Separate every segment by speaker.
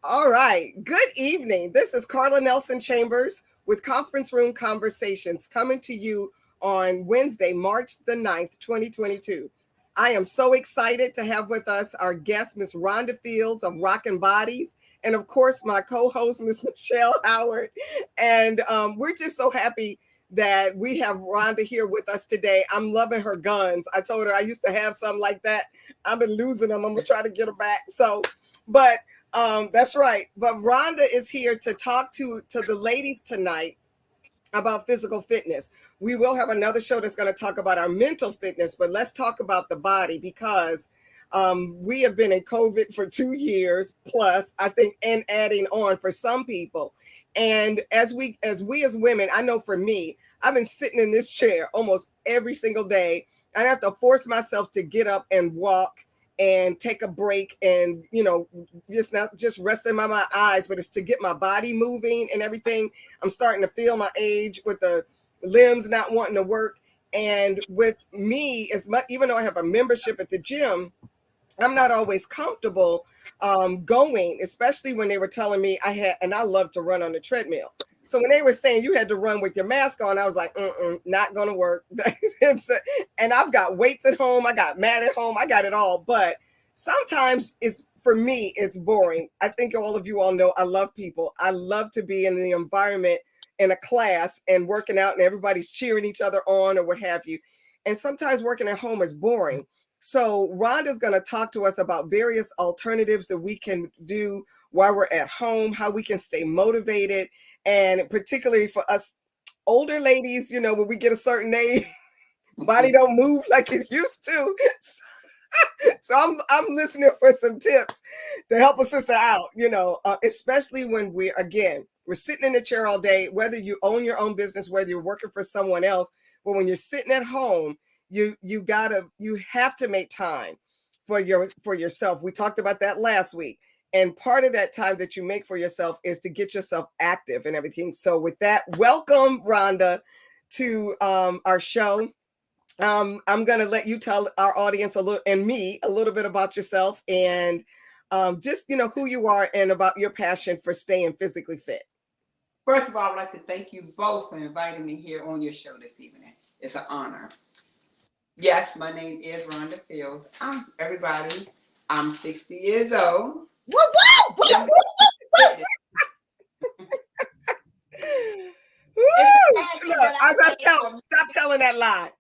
Speaker 1: All right. Good evening. This is Carla Nelson Chambers with Conference Room Conversations coming to you on Wednesday, March the 9th, 2022. I am so excited to have with us our guest, Miss Rhonda Fields of Rockin' Bodies, and of course, my co host, Miss Michelle Howard. And we're just so happy that we have Rhonda here with us today. I'm loving her guns. I told her I used to have some like that. I've been losing them. I'm going to try to get them back. But that's right. But Rhonda is here to talk to the ladies tonight about physical fitness. We will have another show that's going to talk about our mental fitness, but let's talk about the body because we have been in COVID for 2 years plus, I think, and adding on for some people. And as women, I know for me, I've been sitting in this chair almost every single day. I have to force myself to get up and walk and take a break and just not just resting my eyes, but it's to get my body moving and everything. I'm starting to feel my age with the limbs not wanting to work. And with me, as much, even though I have a membership at the gym, I'm not always comfortable going, especially when they were telling me and I love to run on the treadmill. So when they were saying you had to run with your mask on, I was like, not going to work. And I've got weights at home. I got mat at home. I got it all. But sometimes for me, it's boring. I think all of you all know I love people. I love to be in the environment in a class and working out and everybody's cheering each other on or what have you. And sometimes working at home is boring. So Rhonda's going to talk to us about various alternatives that we can do while we're at home, how we can stay motivated. And particularly for us older ladies, when we get a certain age, body don't move like it used to. So I'm listening for some tips to help a sister out, especially when we're sitting in the chair all day, whether you own your own business, whether you're working for someone else. But when you're sitting at home, you have to make time for yourself. We talked about that last week. And part of that time that you make for yourself is to get yourself active and everything. So with that, welcome, Rhonda, to our show. I'm going to let you tell our audience a little bit about yourself and just, who you are and about your passion for staying physically fit.
Speaker 2: First of all, I'd like to thank you both for inviting me here on your show this evening. It's an honor. Yes, my name is Rhonda Fields. I'm 60 years old.
Speaker 1: Woo! Stop telling that lie.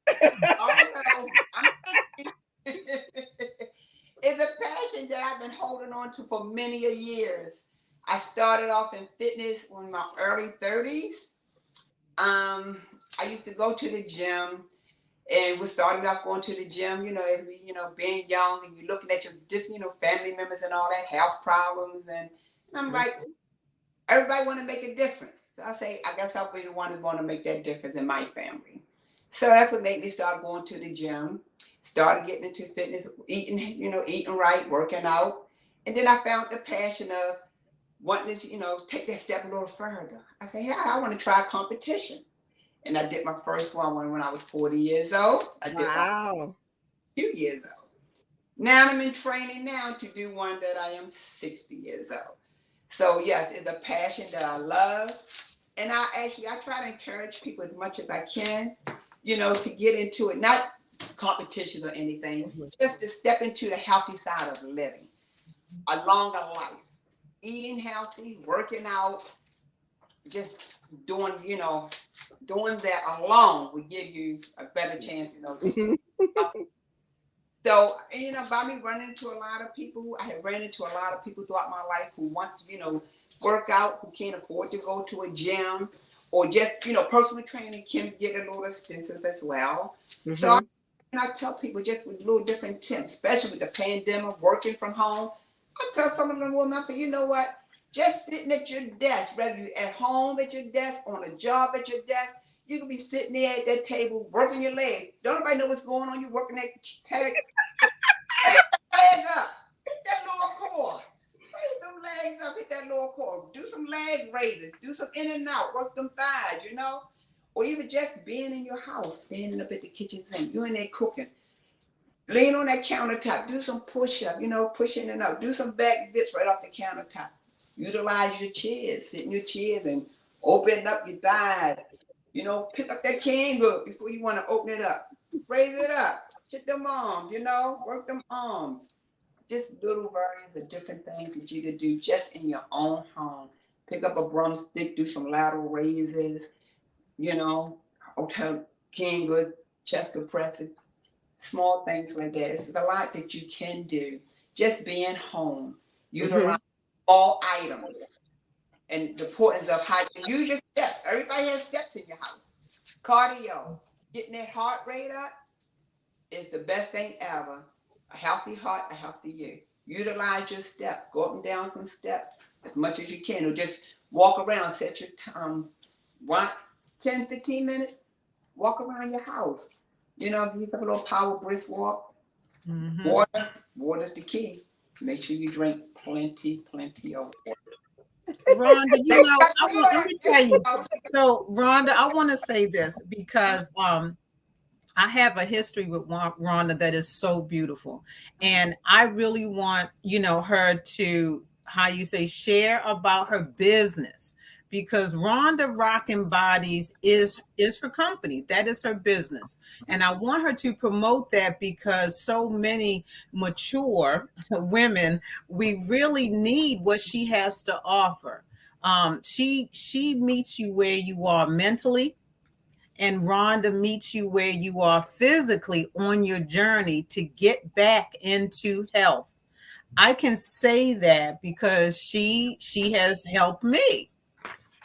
Speaker 2: It's a passion that I've been holding on to for many years. I started off in fitness in my early 30s. I used to go to the gym, and we started off going to the gym, as we, being young, and you're looking at your different, family members and all that, health problems, and I'm like, everybody want to make a difference. So I guess I'll be the one who's going to make that difference in my family. So that's what made me start going to the gym, started getting into fitness, eating right, working out. And then I found the passion of wanting to, take that step a little further. I said, yeah, I want to try competition. And I did my first one when I was 40 years old. I did one 2 years old. Now I'm in training now to do one that I am 60 years old. So yes, it's a passion that I love. And I try to encourage people as much as I can, to get into it. Not competitions or anything, just to step into the healthy side of living. A longer life. Eating healthy, working out, just doing that alone would give you a better chance, So, by me running into a lot of people, I have ran into a lot of people throughout my life who want to, work out, who can't afford to go to a gym, or just, personal training can get a little expensive as well. Mm-hmm. So I tell people just with little different tips, especially with the pandemic, working from home. I tell some of them women, I say, you know what? Just sitting at your desk, whether you're at home at your desk, on a job at your desk, you can be sitting there at that table working your legs. Don't nobody know what's going on. You're working that table. Leg up. Hit that lower core. Raise them legs up. Hit that lower core. Do some leg raises. Do some in and out. Work them thighs, Or even just being in your house, standing up at the kitchen sink. You in there cooking. Lean on that countertop. Do some push-up, push in and out. Do some back dips right off the countertop. Utilize your chairs, sit in your chairs and open up your thighs. You know, pick up that can good before you want to open it up. Raise it up. Hit them arms, you know, work them arms. Just little variants of different things that you could do just in your own home. Pick up a broomstick, do some lateral raises, you know, hotel can good, chest compresses, small things like that. It's a lot that you can do. Just being home, utilize all items, and the importance of how you use your steps. Everybody has steps in your house. Cardio, getting that heart rate up is the best thing ever. A healthy heart, a healthy you. Utilize your steps. Go up and down some steps as much as you can, or just walk around. Set your time. What? 10, 15 minutes. Walk around your house. You know, if you have a little power brisk walk. Water. Water's the key. Make sure you drink plenty of water.
Speaker 3: Rhonda, you know, let me tell you. So, Rhonda, I want to say this because I have a history with Rhonda that is so beautiful, and I really want her to, how you say, share about her business, because Rhonda Rockin' Bodies is her company. That is her business, and I want her to promote that because so many mature women, we really need what she has to offer. She meets you where you are mentally, and Rhonda meets you where you are physically on your journey to get back into health. I can say that because she has helped me.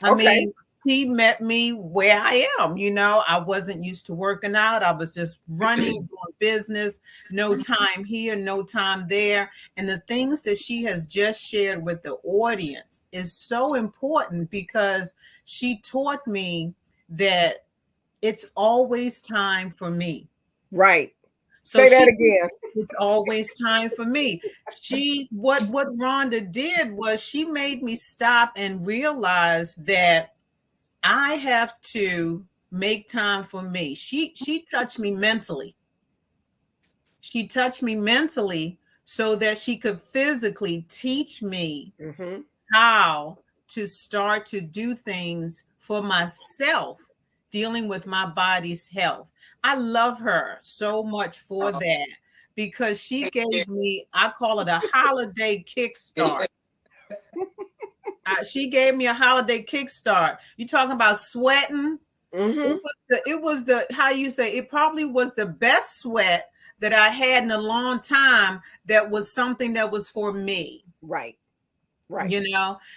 Speaker 3: I mean, he met me where I am. I wasn't used to working out. I was just running, doing business, no time here, no time there. And the things that she has just shared with the audience is so important because she taught me that it's always time for me.
Speaker 1: Right.
Speaker 3: So
Speaker 1: Say that again.
Speaker 3: it's always time for me. What Rhonda did was she made me stop and realize that I have to make time for me. She touched me mentally. She touched me mentally so that she could physically teach me how to start to do things for myself, dealing with my body's health. I love her so much for that because she gave me, I call it a holiday kickstart. She gave me a holiday kickstart. You talking about sweating? It was the how you say, it probably was the best sweat that I had in a long time. That was something that was for me.
Speaker 1: Right.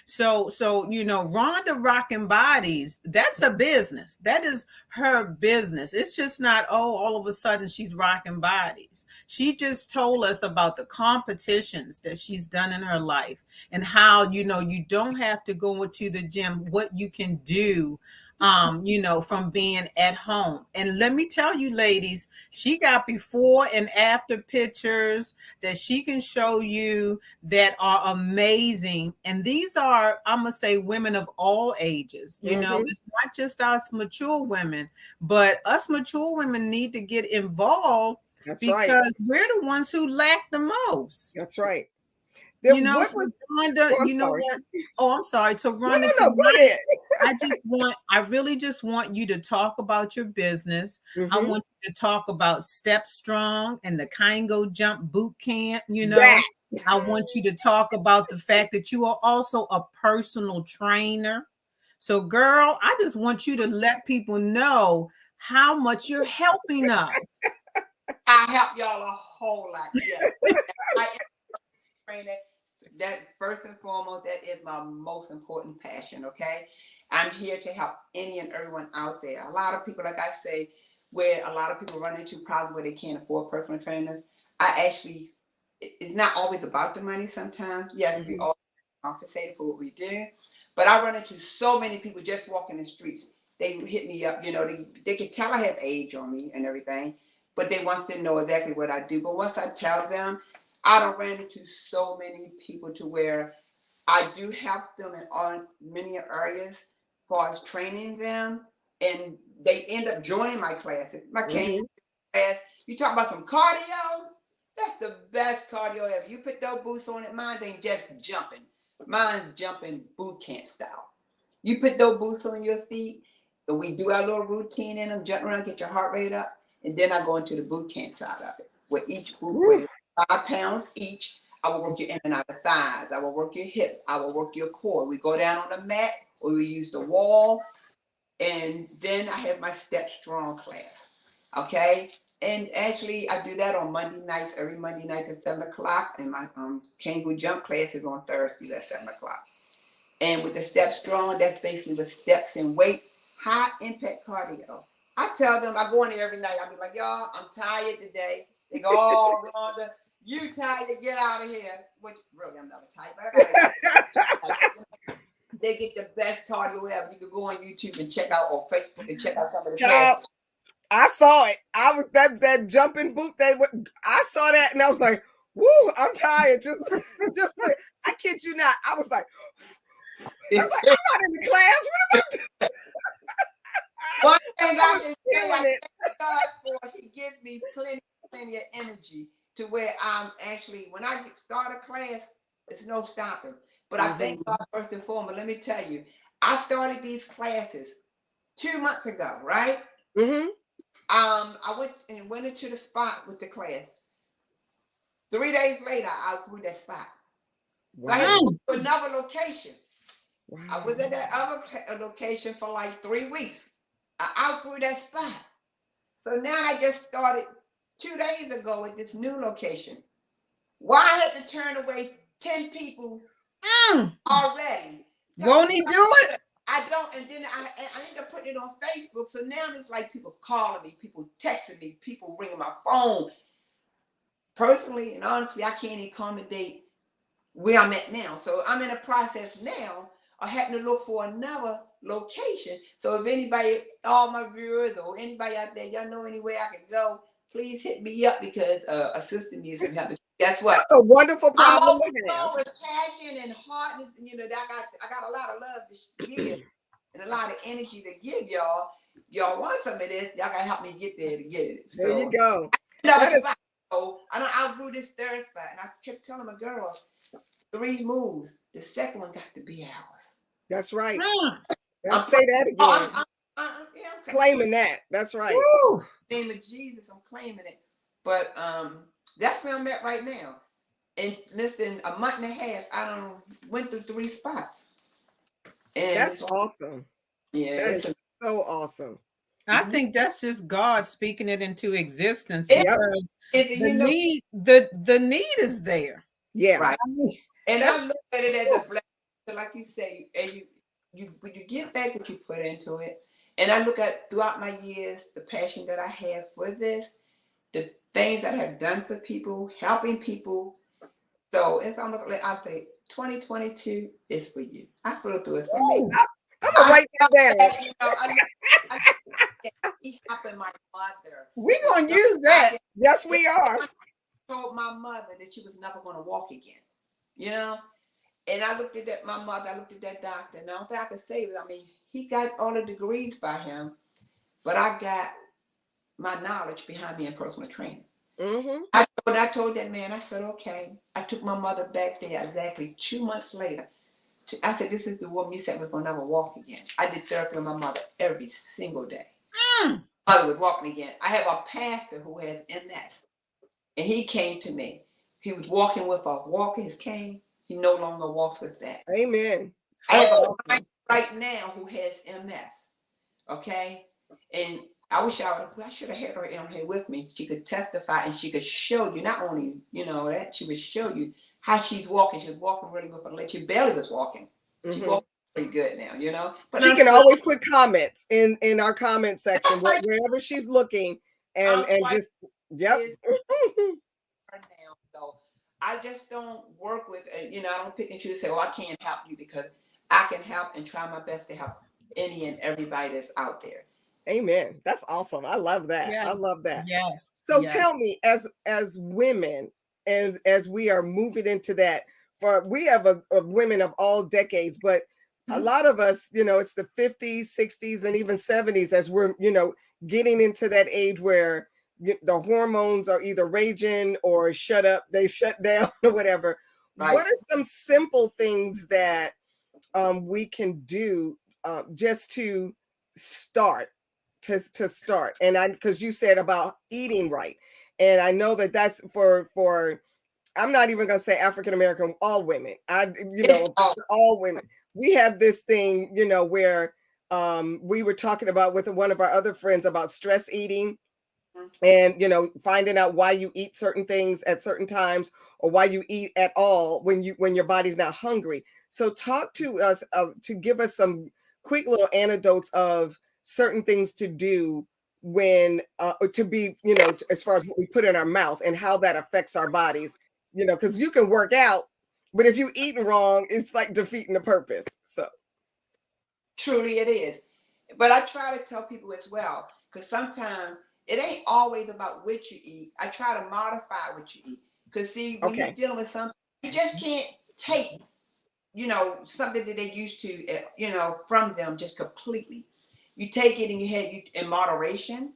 Speaker 3: So Rhonda Rockin' Bodies, that's a business. That is her business. It's just not, all of a sudden she's rocking bodies. She just told us about the competitions that she's done in her life and how you don't have to go into the gym, what you can do from being at home. And let me tell you, ladies, she got before and after pictures that she can show you that are amazing. And these are, I'm going to say, women of all ages. It's not just us mature women, but us mature women need to get involved.
Speaker 1: That's
Speaker 3: because
Speaker 1: right.
Speaker 3: We're the ones who lack the most.
Speaker 1: That's right.
Speaker 3: Rhonda, what? Oh, I'm sorry. So Rhonda,
Speaker 1: no, go ahead.
Speaker 3: I really just want you to talk about your business. I want you to talk about Step Strong and the Kango Jump Boot Camp. I want you to talk about the fact that you are also a personal trainer. So, girl, I just want you to let people know how much you're helping us.
Speaker 2: I help y'all a whole lot. Yes. I am training. That first and foremost, that is my most important passion. Okay, I'm here to help any and everyone out there. A lot of people, like I say, where a lot of people run into problems where they can't afford personal trainers. It's not always about the money. Sometimes, yes, we all compensated for what we do, but I run into so many people just walking the streets. They hit me up. They can tell I have age on me and everything, but they want to know exactly what I do. But once I tell them, I don't run into so many people to where I do help them in many areas as far as training them, and they end up joining my class. If my class, you talk about some cardio, that's the best cardio ever. You put those boots on it, mine ain't just jumping. Mine's jumping boot camp style. You put those boots on your feet, and we do our little routine in them, jump around, get your heart rate up, and then I go into the boot camp side of it, where each boot weighs 5 pounds each. I will work your in and out of thighs. I will work your hips. I will work your core. We go down on the mat, or we use the wall, and then I have my Step Strong class. Okay. And actually, I do that on Monday nights, every Monday night at 7 o'clock. And my kangaroo jump class is on Thursdays at 7 o'clock. And with the Step Strong, that's basically with steps and weight, high impact cardio. I tell them, I go in there every night. I be like, y'all, I'm tired today. They go, oh, Rhonda, you tired, get out of here. Which really, I'm never tired, but I gotta they get the best cardio ever. You can go on YouTube and check out, or Facebook and check out some of the classes.
Speaker 1: I saw it. I was that jumping boot. I saw that and I was like, "Woo! I'm tired." Just like, I kid you not. I was like, I'm not in the class. What am I doing?
Speaker 2: One thing I can say, I thank God for, He gives me plenty of energy to where I'm actually, when I start a class, it's no stopping. But I thank God first and foremost. Let me tell you, I started these classes 2 months ago, right?
Speaker 1: Mm-hmm.
Speaker 2: I went into the spot with the class. 3 days later, I outgrew that spot. Wow. So I had to go to another location. Wow. I was at that other location for like 3 weeks. I outgrew that spot. So now I just started 2 days ago at this new location. Why I had to turn away 10 people already. So
Speaker 3: won't he do it?
Speaker 2: I don't, and then I end up putting it on Facebook. So now it's like people calling me, people texting me, people ringing my phone. Personally and honestly, I can't accommodate where I'm at now. So I'm in a process now of having to look for another location. So if anybody, all my viewers or anybody out there, y'all know anywhere I can go, please hit me up, because a sister needs some help. Guess what?
Speaker 1: That's a wonderful problem.
Speaker 2: I'm overflowing with passion and heart, and you know, I got a lot of love to give and a lot of energy to give y'all. Y'all want some of this? Y'all gotta help me get there to get it. So,
Speaker 1: there you go.
Speaker 2: I don't outgrew this third spot, and I kept telling my girls, 3 moves. The second one got to be ours.
Speaker 1: That's right. Let's say that again. I'm claiming that. That's right.
Speaker 2: Woo! In the name of Jesus, I'm claiming it. But that's where I'm at right now. And listen, a month and a half, I went through 3 spots. And
Speaker 1: that's awesome.
Speaker 2: Yeah,
Speaker 1: that is so awesome.
Speaker 3: I think that's just God speaking it into existence, because the need is there.
Speaker 1: Yeah.
Speaker 2: Right. And I look at it as a blessing. So like you say, and you give back what you put into it. And I look at throughout my years, the passion that I have for this, the things that I have done for people, helping people. So it's almost like I say, 2022 is for you. I flew through it for me.
Speaker 1: I'm gonna write that down.
Speaker 2: You know, he helping my mother.
Speaker 3: We're gonna use that.
Speaker 1: Yes, we are.
Speaker 2: I told my mother that she was never gonna walk again. You know? And I looked at that, my mother, I looked at that doctor, and I don't think I could say it. I mean, he got all the degrees by him, but I got my knowledge behind me in personal training.
Speaker 1: Mm-hmm.
Speaker 2: I told that man, I said, okay. I took my mother back there exactly 2 months later. I said, this is the woman you said was going to never walk again. I did therapy with my mother every single day. Mother was walking again. I have a pastor who has MS, and he came to me. He was walking with a walker, his cane. He no longer walks with that.
Speaker 1: Amen.
Speaker 2: I have a client right now who has MS. Okay? And I wish I should have had her on here with me. She could testify and she could show you, not only, you know, that she would show you how she's walking. She's walking really good for the leg. She barely was walking. She walking pretty good now, you know. But
Speaker 1: she can always put comments in our comment section wherever she's looking and just
Speaker 2: So I just don't work with, you know, I don't pick and choose and say, oh, I can't help you, because I can help and try my best to help any and everybody that's out there.
Speaker 1: Amen. That's awesome. I love that.
Speaker 3: Yes.
Speaker 1: I love that.
Speaker 3: Yes.
Speaker 1: So tell me, as women, and as we are moving into that, we have a women of all decades, but a lot of us, you know, it's the 50s, 60s, and even 70s as we're, you know, getting into that age where the hormones are either raging or shut up, they shut down or whatever.
Speaker 2: Right.
Speaker 1: what are some simple things that we can do just to start to start? And I, because you said about eating right, and I know that that's for I'm not even going to say African American, all women.
Speaker 2: It's all
Speaker 1: All women. We have this thing, where we were talking about with one of our other friends about stress eating, and finding out why you eat certain things at certain times, or why you eat at all when your body's not hungry. So talk to us, to give us some quick little anecdotes of certain things to do when to be, as far as what we put in our mouth and how that affects our bodies, because you can work out, but if you eating wrong, it's like defeating the purpose. So
Speaker 2: truly it is. But I try to tell people as well, because sometimes it ain't always about what you eat. I try to modify what you eat. Because see, when you're
Speaker 1: okay.
Speaker 2: dealing with something, you just can't take, something that they used to, from them just completely. You take it in your head in moderation.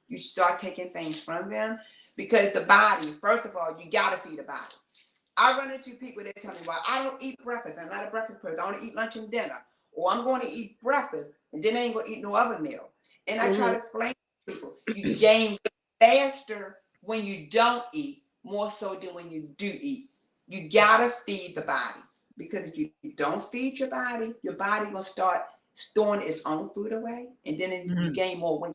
Speaker 2: You start taking things from them because the body, first of all, you gotta feed the body. I run into people that tell me, well, I don't eat breakfast. I'm not a breakfast person. I only eat lunch and dinner. Or I'm going to eat breakfast and then I ain't going to eat no other meal. And I try
Speaker 1: Hmm.
Speaker 2: to explain to people, you gain faster when you don't eat, more so than when you do eat. You got to feed the body. Because if you don't feed your body going to start storing its own food away. And then you
Speaker 3: Mhm.
Speaker 2: gain more weight.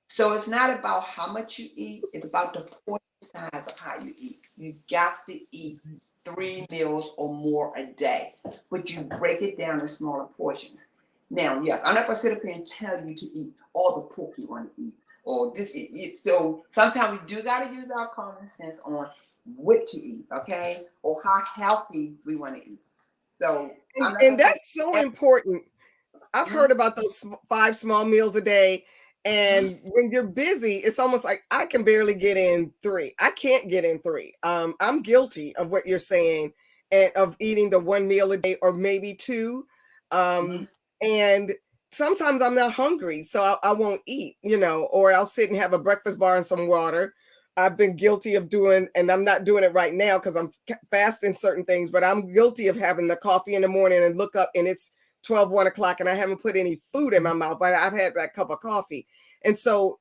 Speaker 2: So it's not about how much you eat, it's about the portion size of how you eat. You got to eat 3 meals or more a day, but you break it down in smaller portions. Now, yes, I'm not gonna sit up here and tell you to eat all the pork you want to eat or this. So sometimes we do gotta use our common sense on what to eat, okay, or how healthy we want to eat. So I'm not
Speaker 1: and
Speaker 2: gonna say
Speaker 1: that's so important. I've
Speaker 2: mm-hmm,
Speaker 1: heard about those 5 small meals a day. And when you're busy, it's almost like I can barely get in three. I can't get in three. I'm guilty of what you're saying, and of eating the one meal a day or maybe two.
Speaker 2: mm-hmm,
Speaker 1: And sometimes I'm not hungry, so I won't eat, or I'll sit and have a breakfast bar and some water. I've been guilty of doing, and I'm not doing it right now because I'm fasting certain things, but I'm guilty of having the coffee in the morning and look up and it's 1 o'clock and I haven't put any food in my mouth, but I've had that cup of coffee. And so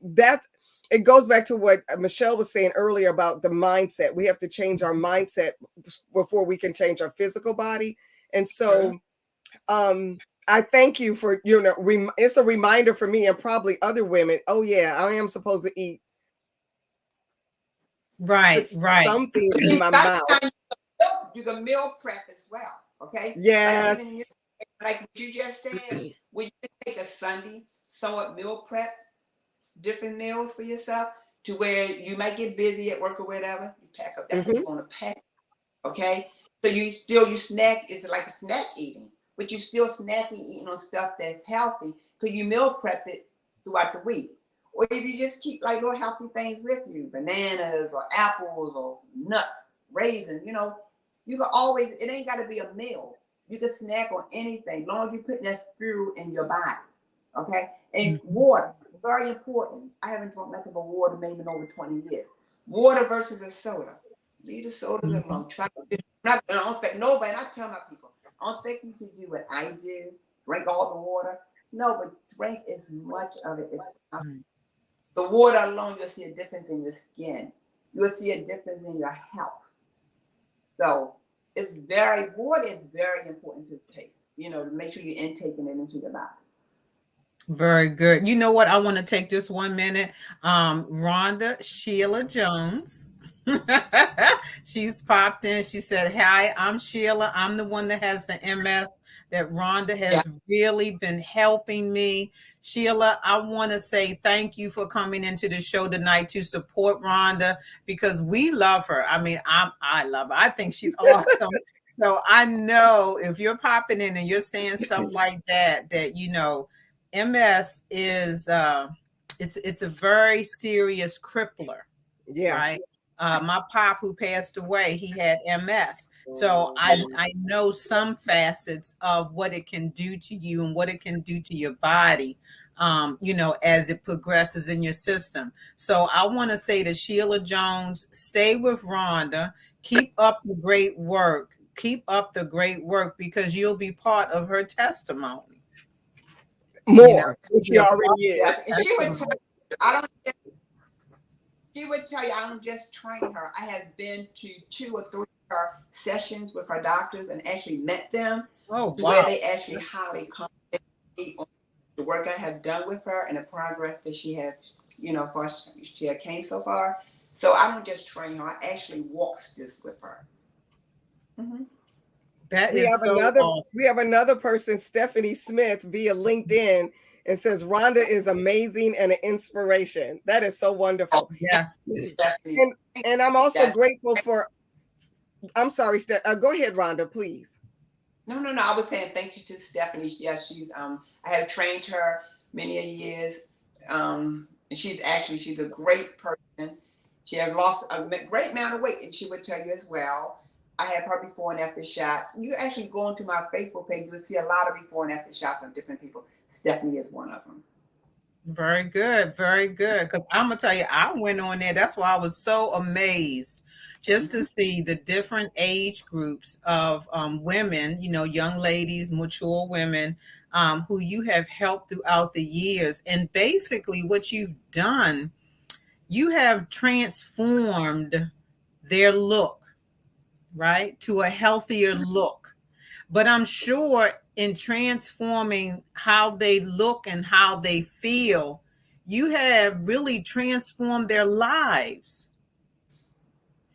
Speaker 1: it goes back to what Michelle was saying earlier about the mindset. We have to change our mindset before we can change our physical body. And
Speaker 2: true.
Speaker 1: so I thank you for, it's a reminder for me and probably other women. Oh yeah, I am supposed to eat, put
Speaker 3: Right, right.
Speaker 1: something in
Speaker 2: See,
Speaker 1: my mouth.
Speaker 2: sometimes you can meal prep as well. Okay, like even
Speaker 1: Yes.
Speaker 2: like what you just said, when you take a Sunday, somewhat meal prep different meals for yourself to where you might get busy at work or whatever. You pack up. That's what
Speaker 1: Hmm.
Speaker 2: you want to pack. Okay, so you snack. It's like a snack eating, but you still snacking eating on stuff that's healthy because you meal prep it throughout the week. Or if you just keep like little healthy things with you, bananas or apples or nuts, raisins, you can always, it ain't got to be a meal. You can snack on anything, as long as you put that fuel in your body. Okay? And
Speaker 3: Mhm.
Speaker 2: water, very important. I haven't drunk nothing but water maybe in over 20 years. Water versus a soda. Leave the sodas
Speaker 3: Mhm.
Speaker 2: alone. I don't expect nobody, and I tell my people, I don't expect you to do what I do, drink all the water. No, but drink as much of it as possible.
Speaker 3: Mhm.
Speaker 2: The water alone, you'll see a difference in your skin. You'll see a difference in your health. So water is very important to take, to make sure you're intaking it into your body.
Speaker 3: Very good. You know what? I want to take just 1 minute. Rhonda Sheila Jones. She's popped in. She said, "Hi, I'm Sheila. I'm the one that has the MS that Rhonda
Speaker 2: Yeah.
Speaker 3: has really been helping me." Sheila, I want to say thank you for coming into the show tonight to support Rhonda because we love her. I mean, I love her. I think she's awesome. So I know if you're popping in and you're saying stuff like that, MS is it's a very serious crippler,
Speaker 1: Yeah.
Speaker 3: right? My pop who passed away, he had MS. So
Speaker 1: Mhm.
Speaker 3: I know some facets of what it can do to you and what it can do to your body. as it progresses in your system. So I want to say to Sheila Jones, stay with Rhonda. Keep up the great work. Keep up the great work because you'll be part of her testimony.
Speaker 1: More than
Speaker 3: You'll be
Speaker 1: she
Speaker 3: a part
Speaker 1: already
Speaker 3: of
Speaker 1: is.
Speaker 2: Yeah,
Speaker 3: her
Speaker 2: and she would tell
Speaker 3: testimony.
Speaker 2: you, I don't. She would tell you, I don't just train her. I have been to 2 or 3 of her sessions with her doctors and actually met them,
Speaker 3: Oh,
Speaker 2: to where
Speaker 3: wow.
Speaker 2: they actually highly compliment me on the work I have done with her and the progress that she have, for she had came so far. So I don't just train her. I actually walks this with her. Mm-hmm.
Speaker 3: That
Speaker 1: We
Speaker 3: is
Speaker 1: have
Speaker 3: so
Speaker 1: another we
Speaker 3: awesome.
Speaker 1: have another person, Stephanie Smith, via LinkedIn, and says Rhonda is amazing and an inspiration. That is so wonderful.
Speaker 3: Yes.
Speaker 2: Definitely.
Speaker 1: And I'm also
Speaker 2: Yes.
Speaker 1: grateful for. I'm sorry, go ahead, Rhonda, please.
Speaker 2: No. I was saying thank you to Stephanie. Yes, she's I have trained her many a years. And she's a great person. She has lost a great amount of weight, and she would tell you as well. I have her before and after shots. You actually go onto my Facebook page, you will see a lot of before and after shots of different people. Stephanie is one of them.
Speaker 3: Very good. Very good. Because I'm going to tell you, I went on there. That's why I was so amazed just to see the different age groups of women, young ladies, mature women, who you have helped throughout the years. And basically, what you've done, you have transformed their look, right, to a healthier look. But I'm sure in transforming how they look and how they feel, you have really transformed their lives.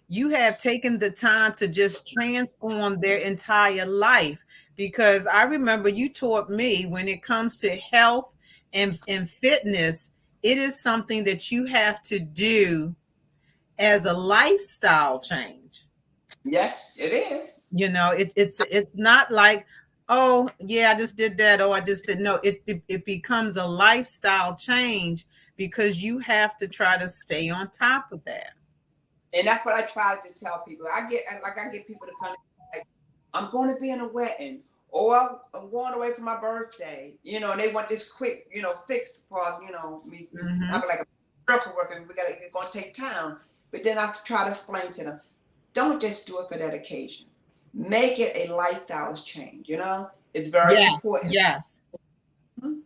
Speaker 3: You have taken the time to just transform their entire life. Because I remember you taught me when it comes to health and fitness, it is something that you have to do as a lifestyle change.
Speaker 2: Yes, it is.
Speaker 3: It's not like, oh yeah, I just did that, or I just didn't know. It becomes a lifestyle change because you have to try to stay on top of that.
Speaker 2: And that's what I try to tell people. I get people to come like, I'm going to be in a wedding, or I'm going away for my birthday, and they want this quick, fix for, me.
Speaker 3: Hmm.
Speaker 2: I'm like a miracle worker. It's going to take time. But then I try to explain to them, don't just do it for that occasion. Make it a lifestyle change. It's very
Speaker 3: Yeah.
Speaker 2: important.
Speaker 3: Yes.
Speaker 2: Mhm.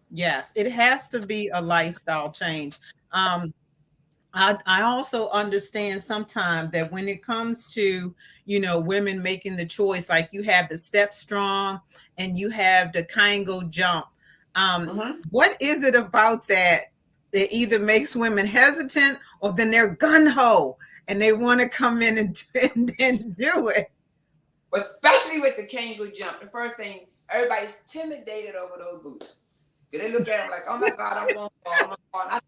Speaker 3: Yes. It has to be a lifestyle change. Um, I also understand sometimes that when it comes to, women making the choice, like you have the step strong and you have the Kangol jump.
Speaker 2: Mhm.
Speaker 3: What is it about that either makes women hesitant or then they're gun ho and they want to come in and do it?
Speaker 2: But especially with the kangaroo jump, the first thing, everybody's intimidated over those boots. They look at them like, oh my God, I'm going to fall. I'm going to fall.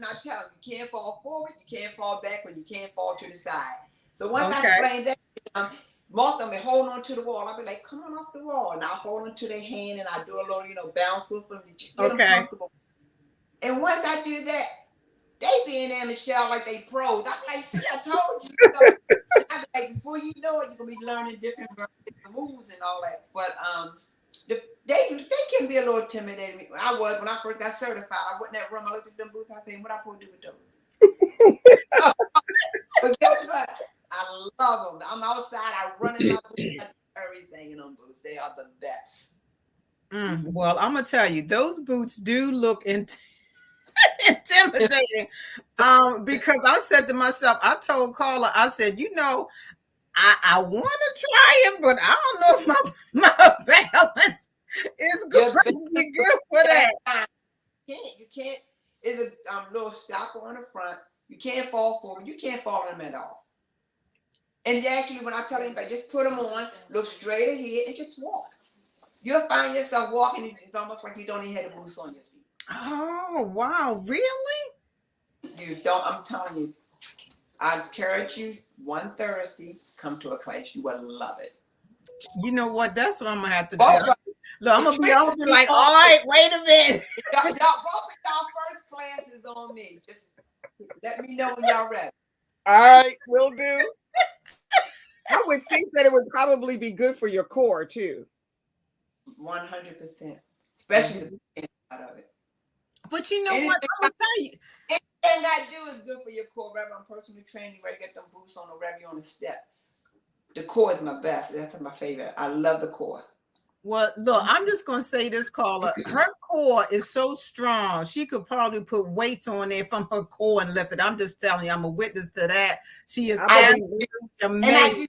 Speaker 2: Not telling them, you can't fall forward, you can't fall backward, you can't fall to the side. So once I
Speaker 3: Okay.
Speaker 2: explain that to them, most of them hold on to the wall. I'll be like, come on off the wall. And I'll hold on to their hand and I do a little, bounce with them to get them
Speaker 3: Okay.
Speaker 2: comfortable. And once I do that, they be in there, Michelle, like they pros. I'm like, see, I told you. And I'm like, before you know it, you're gonna be learning different moves and all that. But they can be a little intimidating. I was when I first got certified. I went in that room. I looked at them boots. I said, what I supposed to do with those? But guess what? I love them. I'm outside. I run in my boots. I do everything in them boots. They are the best.
Speaker 3: Well, I'm gonna tell you, those boots do look intimidating. Because I said to myself, I told Carla, I said, I want to try it, but I don't know if my balance is going
Speaker 2: Your
Speaker 3: to be good for that.
Speaker 2: You can't. Is a little stopper on the front. You can't fall forward. You can't fall on them at all. And actually, when I tell anybody, just put them on, look straight ahead, and just walk. You'll find yourself walking. It's almost like you don't even have the boots on your feet.
Speaker 3: Oh, wow. Really?
Speaker 2: You don't. I'm telling you. I encourage you one Thursday. Come to a class. You will love it.
Speaker 3: You know what? That's what I'm going to have to do.
Speaker 2: Both of
Speaker 3: Look, I'm
Speaker 2: the
Speaker 3: going to
Speaker 2: trick will
Speaker 3: be
Speaker 2: be
Speaker 3: like,
Speaker 2: on
Speaker 3: all
Speaker 2: me.
Speaker 3: right, wait a minute.
Speaker 2: Both of y'all first class is on me. Just let me know when y'all ready.
Speaker 1: All right, will do. I would think that it would probably be good for your core too.
Speaker 2: 100%, especially the inside of it.
Speaker 3: But you know what?
Speaker 2: Anything,
Speaker 3: I'm gonna tell you.
Speaker 2: anything I do is good for your core. Whether I'm personal training, whether you get them boots on or whether you're on a step. The core is my best. That's my favorite. I love the core.
Speaker 3: Well, look, I'm just gonna say this, Carla. Her core is so strong. She could probably put weights on there from her core and lift it. I'm just telling you, I'm a witness to that. She is
Speaker 1: I believe
Speaker 3: absolutely
Speaker 1: it.
Speaker 2: And
Speaker 3: amazing.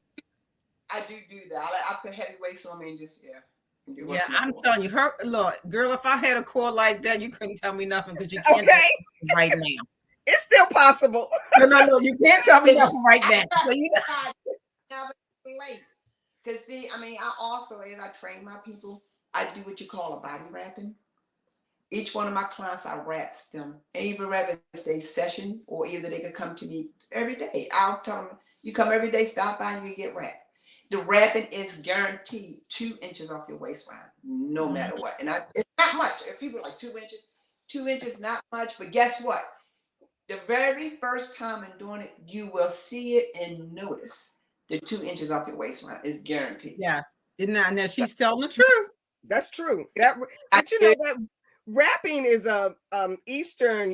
Speaker 2: I do that. I put heavy weights on me and just
Speaker 3: Yeah,
Speaker 2: work my
Speaker 3: I'm
Speaker 2: core.
Speaker 3: telling you, her look, girl. If I had a core like that, you couldn't tell me nothing because you can't tell
Speaker 1: Okay,
Speaker 3: me right now.
Speaker 1: it's still possible.
Speaker 3: No, you can't tell me nothing right now. So you know.
Speaker 2: I never late. Cause see, I mean, I also, as I train my people, I do what you call a body wrapping. Each one of my clients, I wraps them. And even whether it's a session or either they could come to me every day. I'll tell them, you come every day, stop by, and you get wrapped. The wrapping is guaranteed 2 inches off your waistline, no matter what. And it's not much. If people are like 2 inches, not much. But guess what? The very first time in doing it, you will see it and notice the 2 inches off your waistline is guaranteed.
Speaker 3: Yes. Now she's telling the truth.
Speaker 1: That's true. That,
Speaker 2: I
Speaker 1: but you know
Speaker 2: did.
Speaker 1: that wrapping is a Eastern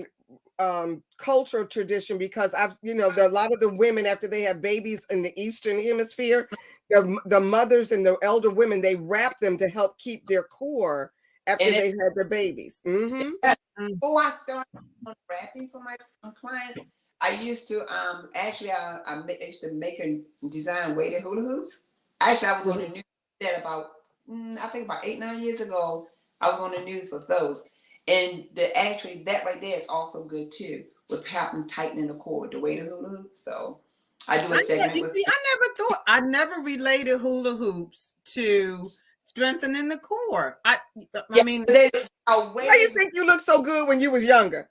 Speaker 1: cultural tradition, because there are a lot of the women after they have babies in the Eastern hemisphere, the mothers and the elder women, they wrap them to help keep their core after
Speaker 2: And
Speaker 1: they had their babies. Mm-hmm.
Speaker 2: before I started wrapping for my clients, I used to actually I used to make and design weighted hula hoops. Actually, I was on the news that about I think about 8-9 years ago. I was on the news for those, and actually that right there is also good too with helping tightening the core with the weighted hula hoops. So I do a segment with.
Speaker 3: I never related hula hoops to strengthening the core. I
Speaker 2: Yeah,
Speaker 3: mean,
Speaker 2: they are
Speaker 1: Why you
Speaker 2: weighted.
Speaker 1: think you look so good when you was younger?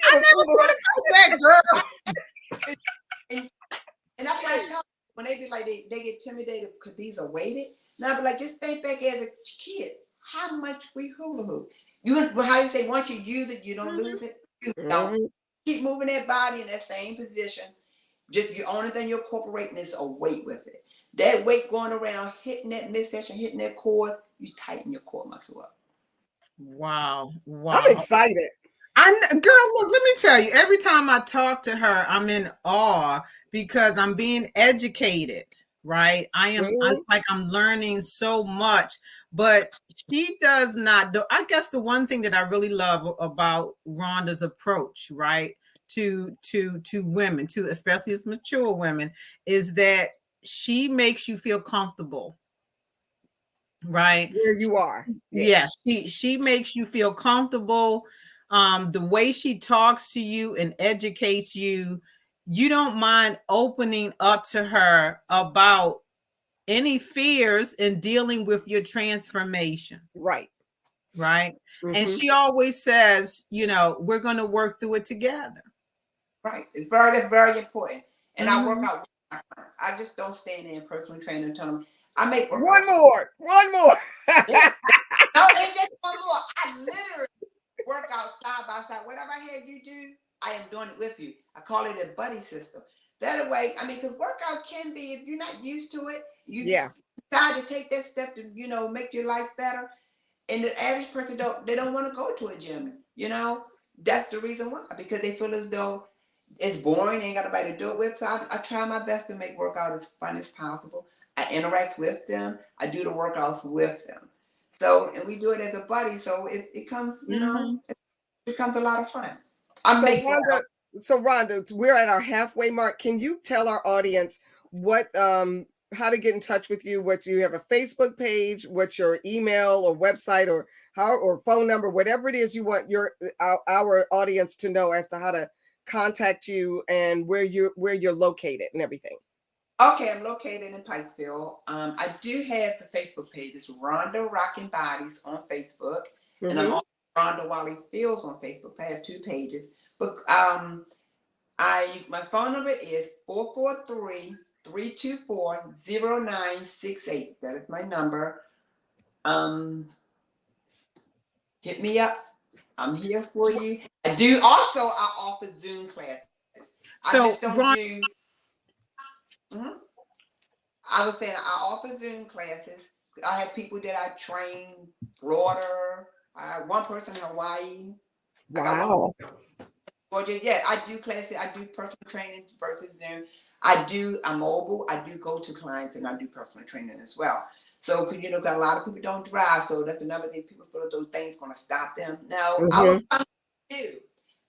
Speaker 1: You
Speaker 3: I
Speaker 1: was
Speaker 3: never
Speaker 1: hula
Speaker 3: thought
Speaker 1: hoop.
Speaker 3: about that, girl.
Speaker 2: And that's what I tell them when they be like they get intimidated because these are weighted. And I be like, just think back as a kid, how much we hula hoop. How you say, once you use it, you don't lose it. You don't.
Speaker 1: Mhm.
Speaker 2: Keep moving that body in that same position. Just the only thing you're incorporating is a weight with it. That weight going around, hitting that midsection, hitting that core, you tighten your core muscle up.
Speaker 3: Wow,
Speaker 1: I'm
Speaker 3: wow.
Speaker 1: excited.
Speaker 3: Girl, look, let me tell you, every time I talk to her, I'm in awe because I'm being educated, right? It's like I'm learning so much, but she does not do. I guess the one thing that I really love about Rhonda's approach, right, to women, to especially as mature women, is that she makes you feel comfortable, right?
Speaker 1: Where you are.
Speaker 3: Yeah, she makes you feel comfortable. The way she talks to you and educates you, you don't mind opening up to her about any fears in dealing with your transformation,
Speaker 1: Right.
Speaker 3: right? And
Speaker 1: Mm-hmm.
Speaker 3: she always says, we're going to work through it together.
Speaker 2: Right. That's very important. And I work
Speaker 3: Mhm.
Speaker 2: out with my clients. I just don't stand there and personally train and tell them I make
Speaker 1: One
Speaker 2: workouts.
Speaker 1: more.
Speaker 2: Yeah. No, it's just one more. I literally work out side by side. Whatever I have you do, I am doing it with you. I call it a buddy system. That way, I mean, because workout can be, if you're not used to it, you
Speaker 1: Yeah.
Speaker 2: decide to take that step to, make your life better. And the average person don't want to go to a gym. That's the reason why, because they feel as though it's boring. They ain't got nobody to do it with. So I try my best to make workout as fun as possible. I interact with them. I do the workouts with them. So, and we do it as a buddy. So it comes,
Speaker 3: Mhm.
Speaker 2: it becomes a lot of fun. I
Speaker 1: So
Speaker 2: make
Speaker 1: Rhonda,
Speaker 2: workouts.
Speaker 1: we're at our halfway mark. Can you tell our audience how to get in touch with you? What you have a Facebook page? What's your email or website or phone number? Whatever it is you want our audience to know as to how to contact you and where you're located and everything.
Speaker 2: Okay, I'm located in Pikesville. I do have the Facebook page. It's Rhonda Rockin' Bodies on Facebook, and I'm
Speaker 1: Mm-hmm.
Speaker 2: on Rhonda Wally Fields on Facebook. I have 2 pages. But my phone number is 443-324-0968. That is my number. Hit me up. I'm here for you. I offer Zoom classes. I
Speaker 3: So,
Speaker 2: just don't
Speaker 3: Ron,
Speaker 2: do. Mhm. I was saying I offer Zoom classes. I have people that I train, Florida. I have one person in Hawaii.
Speaker 1: Wow.
Speaker 2: Georgia, yeah, I do classes. I do personal training versus Zoom. I'm mobile. I do go to clients and I do personal training as well. So, cause a lot of people don't drive. So that's another thing. People feel like those things going to stop them. No, I will come to you.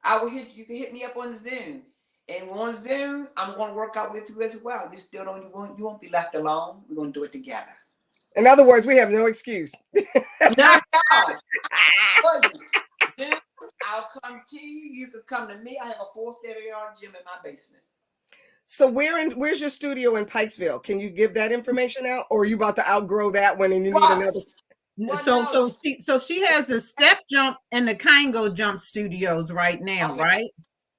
Speaker 2: I will hit, you can hit me up on Zoom. And on Zoom, I'm going to work out with you as well. You won't be left alone. We're going to do it together.
Speaker 1: In other words, we have no excuse.
Speaker 2: Not at all. Zoom, I'll come to you. You can come to me. I have a 4-state-of-the-art gym in my basement.
Speaker 1: So where's your studio in Pikesville? Can you give that information out, or are you about to outgrow that one and you need another?
Speaker 3: So she has a step jump and the Kango jump studios right now, right?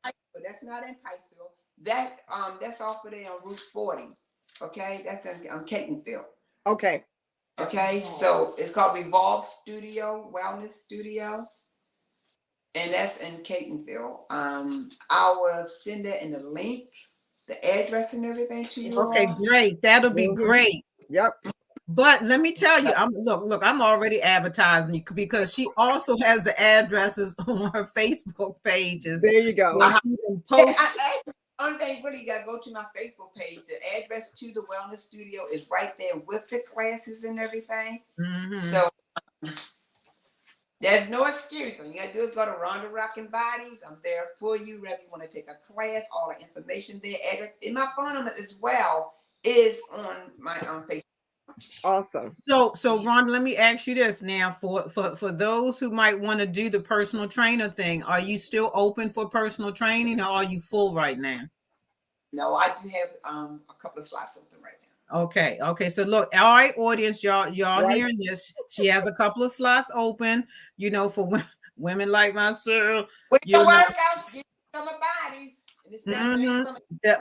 Speaker 2: But that's not in Pikesville. That's off of there on Route 40. Okay, that's in Catonsville.
Speaker 1: Okay.
Speaker 2: Okay, so it's called Revolve Studio, Wellness Studio. And that's in Catonsville. I will send it in the link, the address and everything to you.
Speaker 3: Okay, great. That'll be great.
Speaker 1: Yep.
Speaker 3: But let me tell you, I'm already advertising you because she also has the addresses on her Facebook pages.
Speaker 1: There you go.
Speaker 2: Only thing really, you gotta go to my Facebook page. The address to the wellness studio is right there with the classes and everything. Mm-hmm. So there's no excuse. All you gotta do is go to Rhonda Rockin' Bodies. I'm there for you. Wherever you want to take a class, all the information there. Address and my phone number as well is on my Facebook.
Speaker 1: Awesome.
Speaker 3: So Rhonda, let me ask you this now: for those who might want to do the personal trainer thing, are you still open for personal training, or are you full right now?
Speaker 2: No, I do have a couple of slots open right now.
Speaker 3: Okay. So look, all right, audience, y'all hearing this? She has a couple of slots open, for women like myself.
Speaker 2: With the workouts, get some bodies.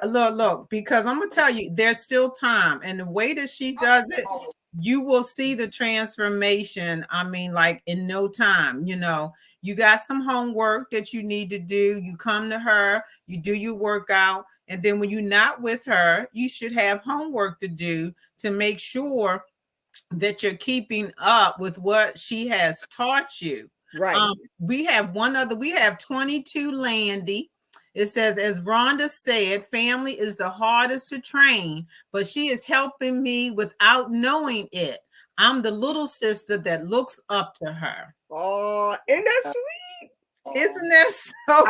Speaker 3: Look, because I'm gonna tell you, there's still time, and the way that she does it, you will see the transformation. I mean, like in no time. You got some homework that you need to do. You come to her, you do your workout, and then when you're not with her, you should have homework to do to make sure that you're keeping up with what she has taught you.
Speaker 1: Right.
Speaker 3: We have 22 Landy. It says, as Rhonda said, family is the hardest to train, but she is helping me without knowing it. I'm the little sister that looks up to her.
Speaker 1: Oh, isn't that sweet?
Speaker 3: Isn't that so?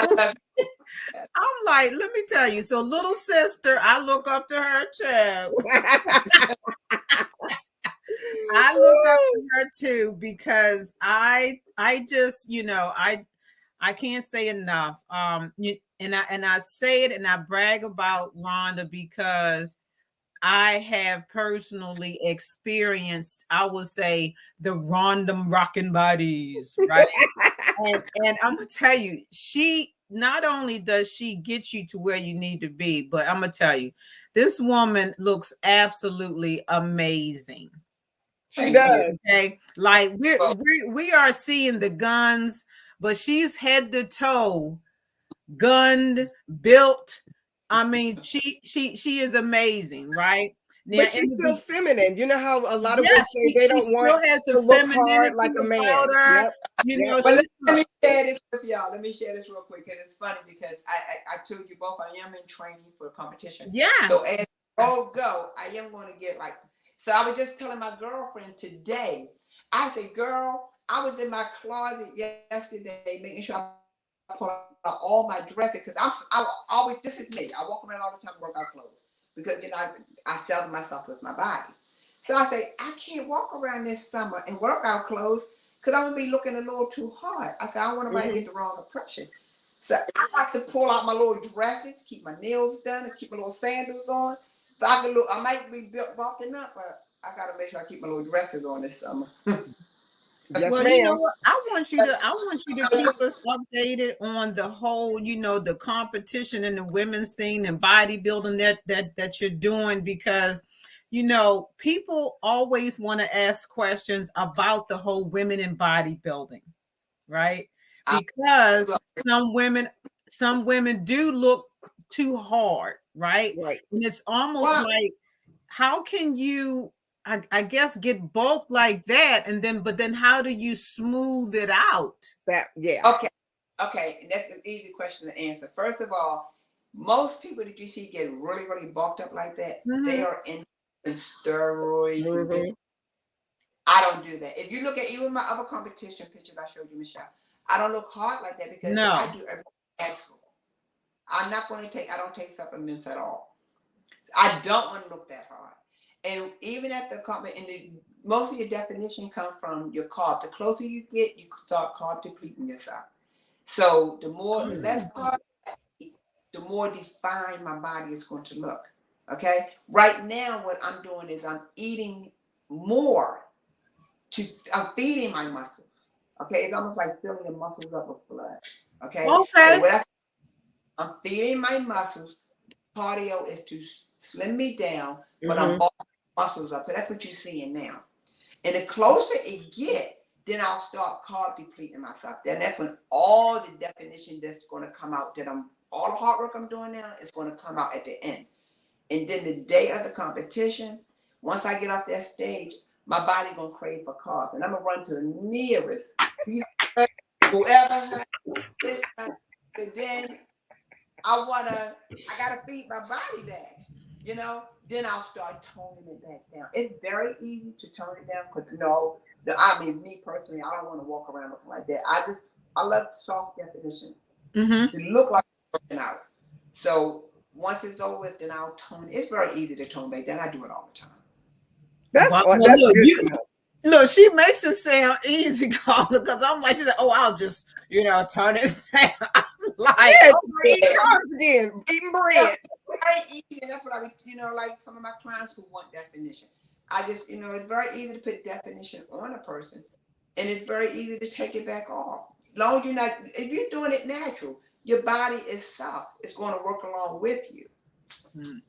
Speaker 3: I'm like, let me tell you. So, little sister, I look up to her too. I look up to her too because I just, I can't say enough. And I say it and I brag about Rhonda because I have personally experienced, I would say, the Rhonda rockin' bodies, right? and I'm gonna tell you, she not only does she get you to where you need to be, but I'm gonna tell you, this woman looks absolutely amazing.
Speaker 1: She does.
Speaker 3: Okay, like we are seeing the guns, but she's head to toe gunned, built. I mean, she is amazing, right?
Speaker 1: Now, but she's still feminine. You know how a lot of women say they don't want
Speaker 3: to look hard
Speaker 1: like a man.
Speaker 3: Yep.
Speaker 2: Let me share this with y'all. Let me share this real quick, and it's funny because I told you both I am in training for a competition.
Speaker 3: Yeah.
Speaker 2: So as go, I am going to get like. So I was just telling my girlfriend today. I said, "Girl, I was in my closet yesterday making sure I pull out all my dresses because I always, this is me. I walk around all the time workout clothes because I sell myself with my body. So I say I can't walk around this summer in workout clothes because I'm gonna be looking a little too hard. I said I don't want to get the wrong impression. So I have to pull out my little dresses, keep my nails done, and keep my little sandals on. So I might be walking up, but I gotta make sure I keep my little dresses on this summer.
Speaker 1: Yes,
Speaker 3: well,
Speaker 1: ma'am.
Speaker 3: You know what? I want you to keep us updated on the whole, the competition and the women's thing and bodybuilding that you're doing because, people always want to ask questions about the whole women in bodybuilding, right? Because some women do look too hard, right?
Speaker 1: Right.
Speaker 3: And it's almost like, how can you? I guess get bulk like that, but then how do you smooth it out?
Speaker 1: Yeah.
Speaker 2: Okay. Okay, and that's an easy question to answer. First of all, most people that you see get really, really bulked up like that, they are in steroids and
Speaker 1: Mm-hmm.
Speaker 2: I don't do that. If you look at even my other competition pictures I showed you, Michelle, I don't look hard like that because I
Speaker 3: No.
Speaker 2: do everything natural. I don't take supplements at all. I don't want to look that hard. And even at the most of your definition comes from your carb. The closer you get, you start carb depleting yourself. So the less carb I eat, the more defined my body is going to look. Okay. Right now, what I'm doing is I'm eating more I'm feeding my muscles. Okay, it's almost like filling the muscles up with blood. Okay,
Speaker 3: Okay.
Speaker 2: so I'm feeding my muscles. Cardio is to slim me down, but I'm bulking muscles up. So that's what you're seeing now. And the closer it get, then I'll start carb depleting myself. Then that's when all the definition that's going to come out all the hard work I'm doing now is going to come out at the end. And then the day of the competition, once I get off that stage, my body gonna crave for carbs, and I'm gonna run to the nearest piece of whoever has this. And then I gotta feed my body back, you know. Then I'll start toning it back down. It's very easy to tone it down because me personally, I don't want to walk around looking like that. I love soft definition to look like I'm working out. So once it's over with, then I'll tone it. It's very easy to tone back down. I do it all the time.
Speaker 1: That's
Speaker 3: Well,
Speaker 1: good
Speaker 3: look,
Speaker 1: to know.
Speaker 3: no, she makes it sound easy, Carla, because I'm like, she's like, oh, I'll just, turn it down. I'm like,
Speaker 1: Yes, eating carbs again, eating bread.
Speaker 2: Very easy, and that's what like some of my clients who want definition. I just, it's very easy to put definition on a person, and it's very easy to take it back off. As long as if you're doing it natural, your body is soft. It's going to work along with you.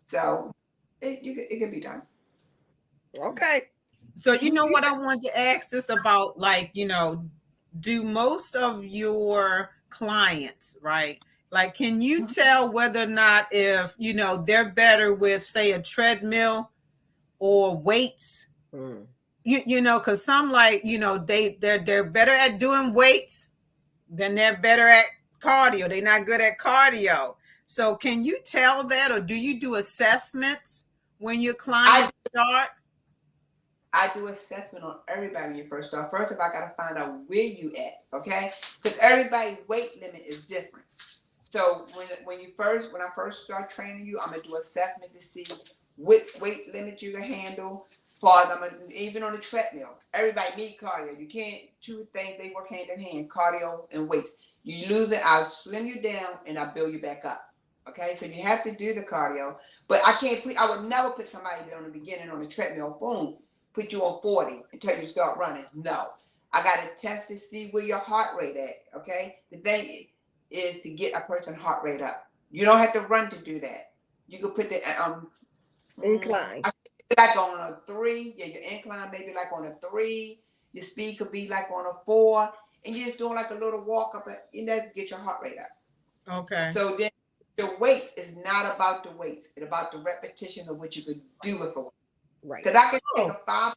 Speaker 2: So it can be done.
Speaker 1: Okay.
Speaker 3: So you know what I wanted to ask this about, like, do most of your clients, right? Like, can you tell whether or not if, they're better with, say, a treadmill or weights? Because some, like, they're better at doing weights than they're better at cardio. They're not good at cardio. So can you tell that, or do you do assessments when your clients start?
Speaker 2: I do assessment on everybody when you first start. First of all, I got to find out where you at, okay? Because everybody's weight limit is different. So when I first start training you, I'm gonna do assessment to see which weight limit you can handle. Even on the treadmill, everybody need cardio. You can't, two things, they work hand in hand, cardio and weights. You lose it, I'll slim you down and I'll build you back up. Okay, so you have to do the cardio, but I would never put somebody there on the beginning on the treadmill, boom, put you on 40 until you start running. No, I got to test to see where your heart rate at. Okay, the thing is to get a person's heart rate up. You don't have to run to do that. You can put the
Speaker 1: incline.
Speaker 2: Like on a 3, yeah, your incline maybe like on a 3. Your speed could be like on a 4, and you're just doing like a little walk up, get your heart rate up.
Speaker 3: Okay.
Speaker 2: So then the weights is not about the weights; it's about the repetition of what you could do with a weight.
Speaker 1: Right.
Speaker 2: Because I can take a 5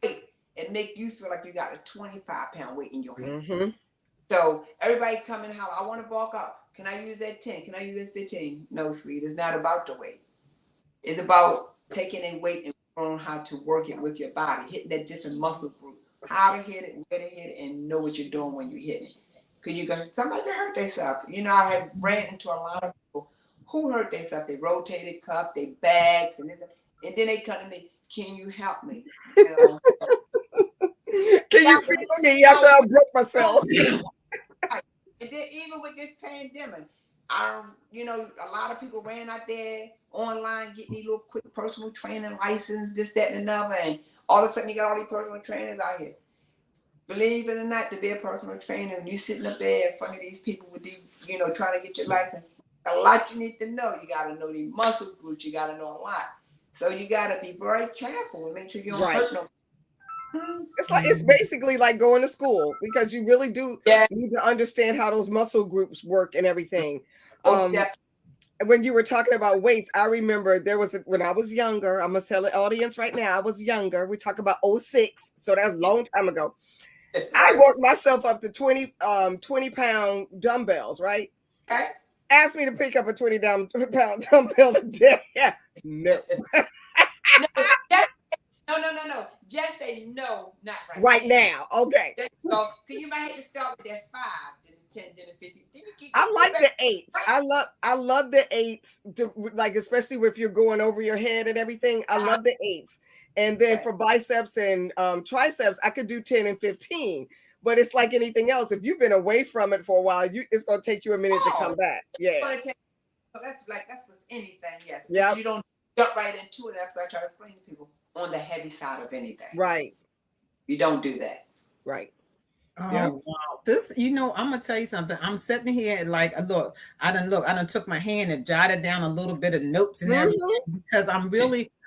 Speaker 2: weight and make you feel like you got a 25-pound weight in your hand. So everybody come and holler, I want to bulk up. Can I use that 10? Can I use that 15? No, sweet. It's not about the weight. It's about taking a weight and learning how to work it with your body, hitting that different muscle group, how to hit it, where to hit it, and know what you're doing when you hit it. Because somebody can hurt themselves. I have ran into a lot of people who hurt themselves. They rotated cup, they bags, and then they come to me, can you help me? Can
Speaker 1: you fix me after I broke myself?
Speaker 2: And then even with this pandemic, a lot of people ran out there online getting these little quick personal training license, this, that, and another, and all of a sudden you got all these personal trainers out here. Believe it or not, to be a personal trainer, and you sitting up there in front of these people with these, trying to get your license, a lot you need to know. You got to know these muscle groups. You got to know a lot. So you got to be very careful and make sure you don't hurt nobody.
Speaker 1: It's basically like going to school, because you really do need to understand how those muscle groups work and everything. When you were talking about weights, I remember when I was younger, I must tell the audience right now, I was younger. We talk about 06, so that's a long time ago. I worked myself up to 20-pound dumbbells, right?
Speaker 2: Okay.
Speaker 1: Asked me to pick up a 20-pound dumbbell today. Yeah. No.
Speaker 2: No, just, no. Just say no, not
Speaker 1: Right now. Okay.
Speaker 2: There you go. Cause you might have to start with that 5, then the 10, then the 50. Then you keep
Speaker 1: I like
Speaker 2: back.
Speaker 1: the eights. I love the eights to, like, especially if you're going over your head and everything. I love the eights. And then
Speaker 2: Okay.
Speaker 1: for biceps and triceps, I could do 10 and 15. But it's like anything else. If you've been away from it for a while, it's gonna take you a minute to come back. Yeah.
Speaker 2: That's with anything, yes.
Speaker 1: Yeah.
Speaker 2: You don't jump right into it. That's what I try to explain to people on the heavy side of anything.
Speaker 1: Right.
Speaker 2: You don't do that.
Speaker 1: Right.
Speaker 3: Oh
Speaker 1: Yep.
Speaker 3: wow. This, I'm gonna tell you something. I'm sitting here like, I done took my hand and jotted down a little bit of notes and everything, because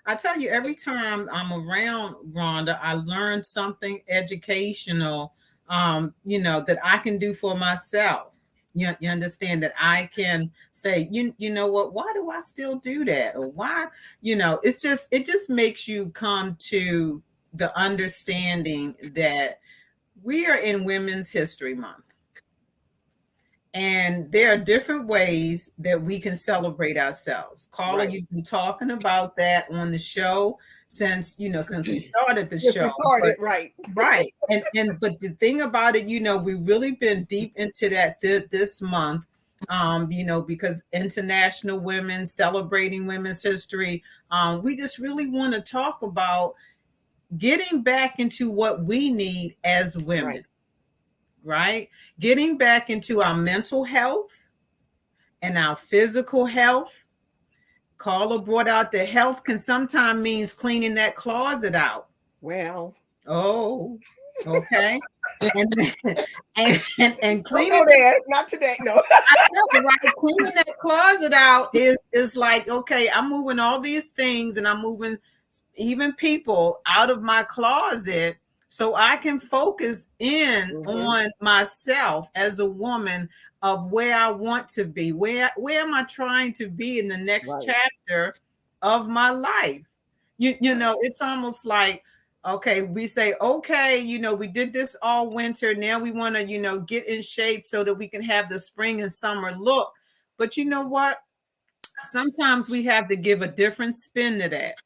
Speaker 3: I tell you, every time I'm around Rhonda, I learn something educational, that I can do for myself. You understand that I can say, you know what, why do I still do that? Or why, it just makes you come to the understanding that we are in Women's History Month. And there are different ways that we can celebrate ourselves. Carla, you've been talking about that on the show since we started the show.
Speaker 1: Right.
Speaker 3: But the thing about it, we've really been deep into that this month, because International Women, celebrating women's history. We just really want to talk about getting back into what we need as women. Right? Getting back into our mental health and our physical health. Carla brought out the health can sometimes means cleaning that closet out.
Speaker 1: Well.
Speaker 3: Oh, okay. and cleaning
Speaker 1: Don't go there. Not today. No.
Speaker 3: I know, right? Cleaning that closet out is like, okay, I'm moving all these things and I'm moving even people out of my closet, so I can focus in on myself as a woman, of where I want to be. Where am I trying to be in the next chapter of my life? You know, it's almost like, okay, we say, okay, we did this all winter. Now we want to, get in shape so that we can have the spring and summer look. But you know what? Sometimes we have to give a different spin to that.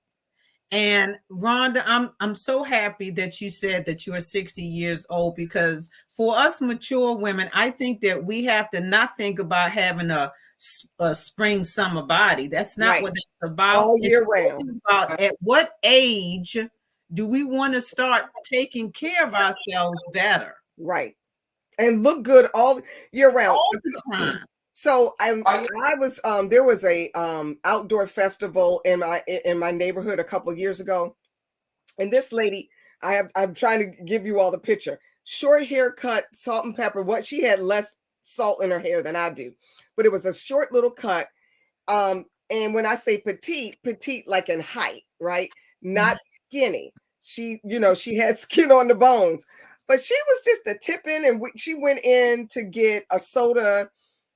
Speaker 3: And Rhonda, I'm so happy that you said that you are 60 years old, because for us mature women, I think that we have to not think about having a spring summer body. That's not what it's about.
Speaker 1: All year round.
Speaker 3: About at what age do we want to start taking care of ourselves better?
Speaker 1: Right. And look good all year round.
Speaker 3: All the time.
Speaker 1: So I was there was a outdoor festival in my neighborhood a couple of years ago, and this lady, I'm trying to give you all the picture. Short haircut, salt and pepper. What, she had less salt in her hair than I do, but it was a short little cut. And when I say petite like in height, right? Not skinny. She had skin on the bones, but she was just a tip in, and she went in to get a soda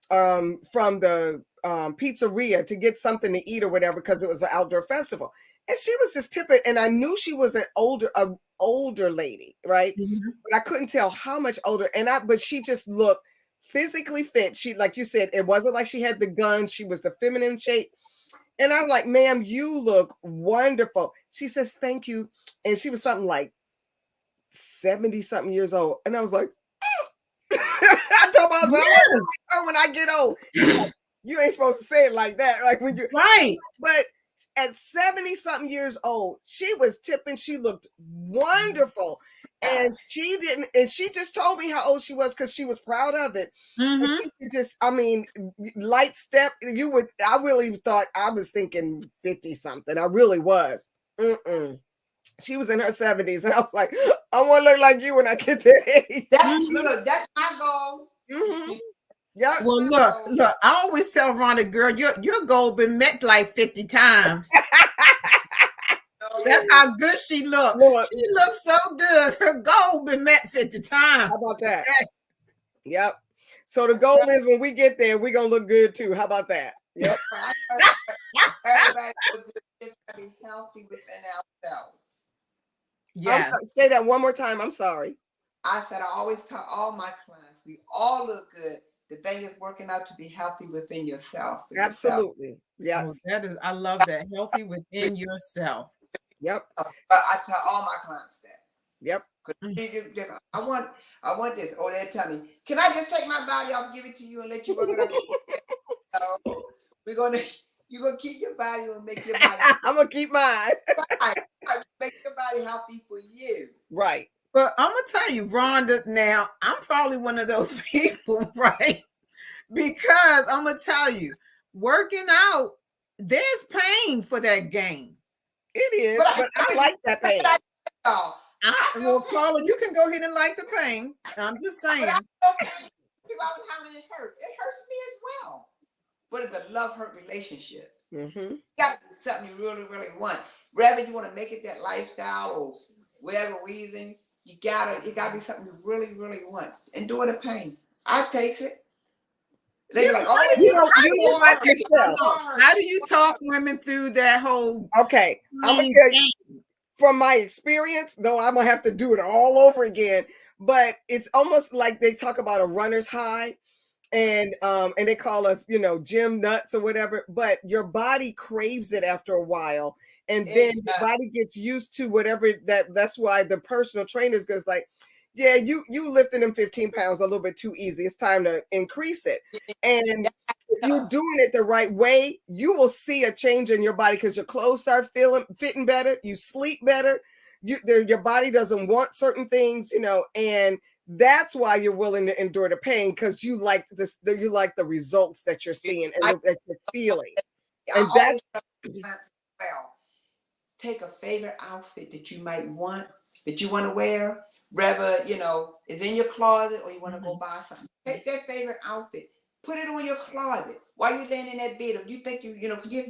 Speaker 1: from the pizzeria to get something to eat or whatever, because it was an outdoor festival. And she was just tipping, and I knew she was an older lady, right? But I couldn't tell how much older. But she just looked physically fit. She, like you said, it wasn't like she had the guns. She was the feminine shape. And I'm like, ma'am, you look wonderful. She says, thank you. And she was something like 70 something years old. And I was like, I told my husband, when I get old, you ain't supposed to say it like that. Like when you But at 70 something years old, she was tipping. She looked wonderful. And she just told me how old she was, because she was proud of it. And she could just, light step. I really thought, I was thinking 50 something. I really was. She was in her 70s, and I was like, I want to look like you when I get that age.
Speaker 2: That's my goal.
Speaker 1: Yeah.
Speaker 3: Well, look. I always tell Rhonda, girl, your goal been met like 50 times. That's how good she looked. She looks so good. Her goal been met 50 times.
Speaker 1: How about that? Yep. So the goal is, when we get there, we're gonna look good too. How about that? Yep.
Speaker 2: Everybody just gotta be healthy within ourselves.
Speaker 1: Yeah. Say that one more time. I'm sorry.
Speaker 2: I said, I always tell all my clients, we all look good. The thing is working out to be healthy within yourself. For yourself.
Speaker 1: Absolutely.
Speaker 3: Oh,
Speaker 1: Yes.
Speaker 3: that is, I love that. Healthy within yourself.
Speaker 1: Yep.
Speaker 2: But I tell all my clients that.
Speaker 1: Yep.
Speaker 2: I want this. Or they'll tell me, can I just take my body off, give it to you, and let you work it out? No, you're gonna keep your body and make your body.
Speaker 1: I'm gonna keep mine.
Speaker 2: Make your body healthy for you.
Speaker 1: Right.
Speaker 3: But I'm gonna tell you, Rhonda, now I'm probably one of those people, right? Because I'm gonna tell you, working out, there's pain for that gain.
Speaker 1: It is, but I like that pain.
Speaker 3: Well, Carla, you can go ahead and like the pain. I'm just saying.
Speaker 2: It hurts me as well. But it's a love-hurt relationship.
Speaker 1: Mm-hmm.
Speaker 2: You got to do something you really, really want. Whether you want to make it that lifestyle or whatever reason, it gotta be something you really, really want. Endure the pain. I takes it. They're like, oh,
Speaker 1: you know what yourself.
Speaker 3: How do you talk women through that whole?
Speaker 1: Okay, I'm gonna tell you from my experience, though I'm gonna have to do it all over again. But it's almost like they talk about a runner's high, and they call us, gym nuts or whatever. But your body craves it after a while, and then your body gets used to whatever that's why the personal trainers goes like, yeah, you lifting them 15 pounds a little bit too easy. It's time to increase it. And if you're doing it the right way, you will see a change in your body because your clothes start fitting better. You sleep better. Your body doesn't want certain things, and that's why you're willing to endure the pain because you like this. You like the results that you're seeing and that you're feeling. And that's
Speaker 2: well. Take a favorite outfit that you might want, that you want to wear. Whether, it's in your closet or you want to go buy something. Take that favorite outfit, put it on your closet while you're laying in that bed. If you think you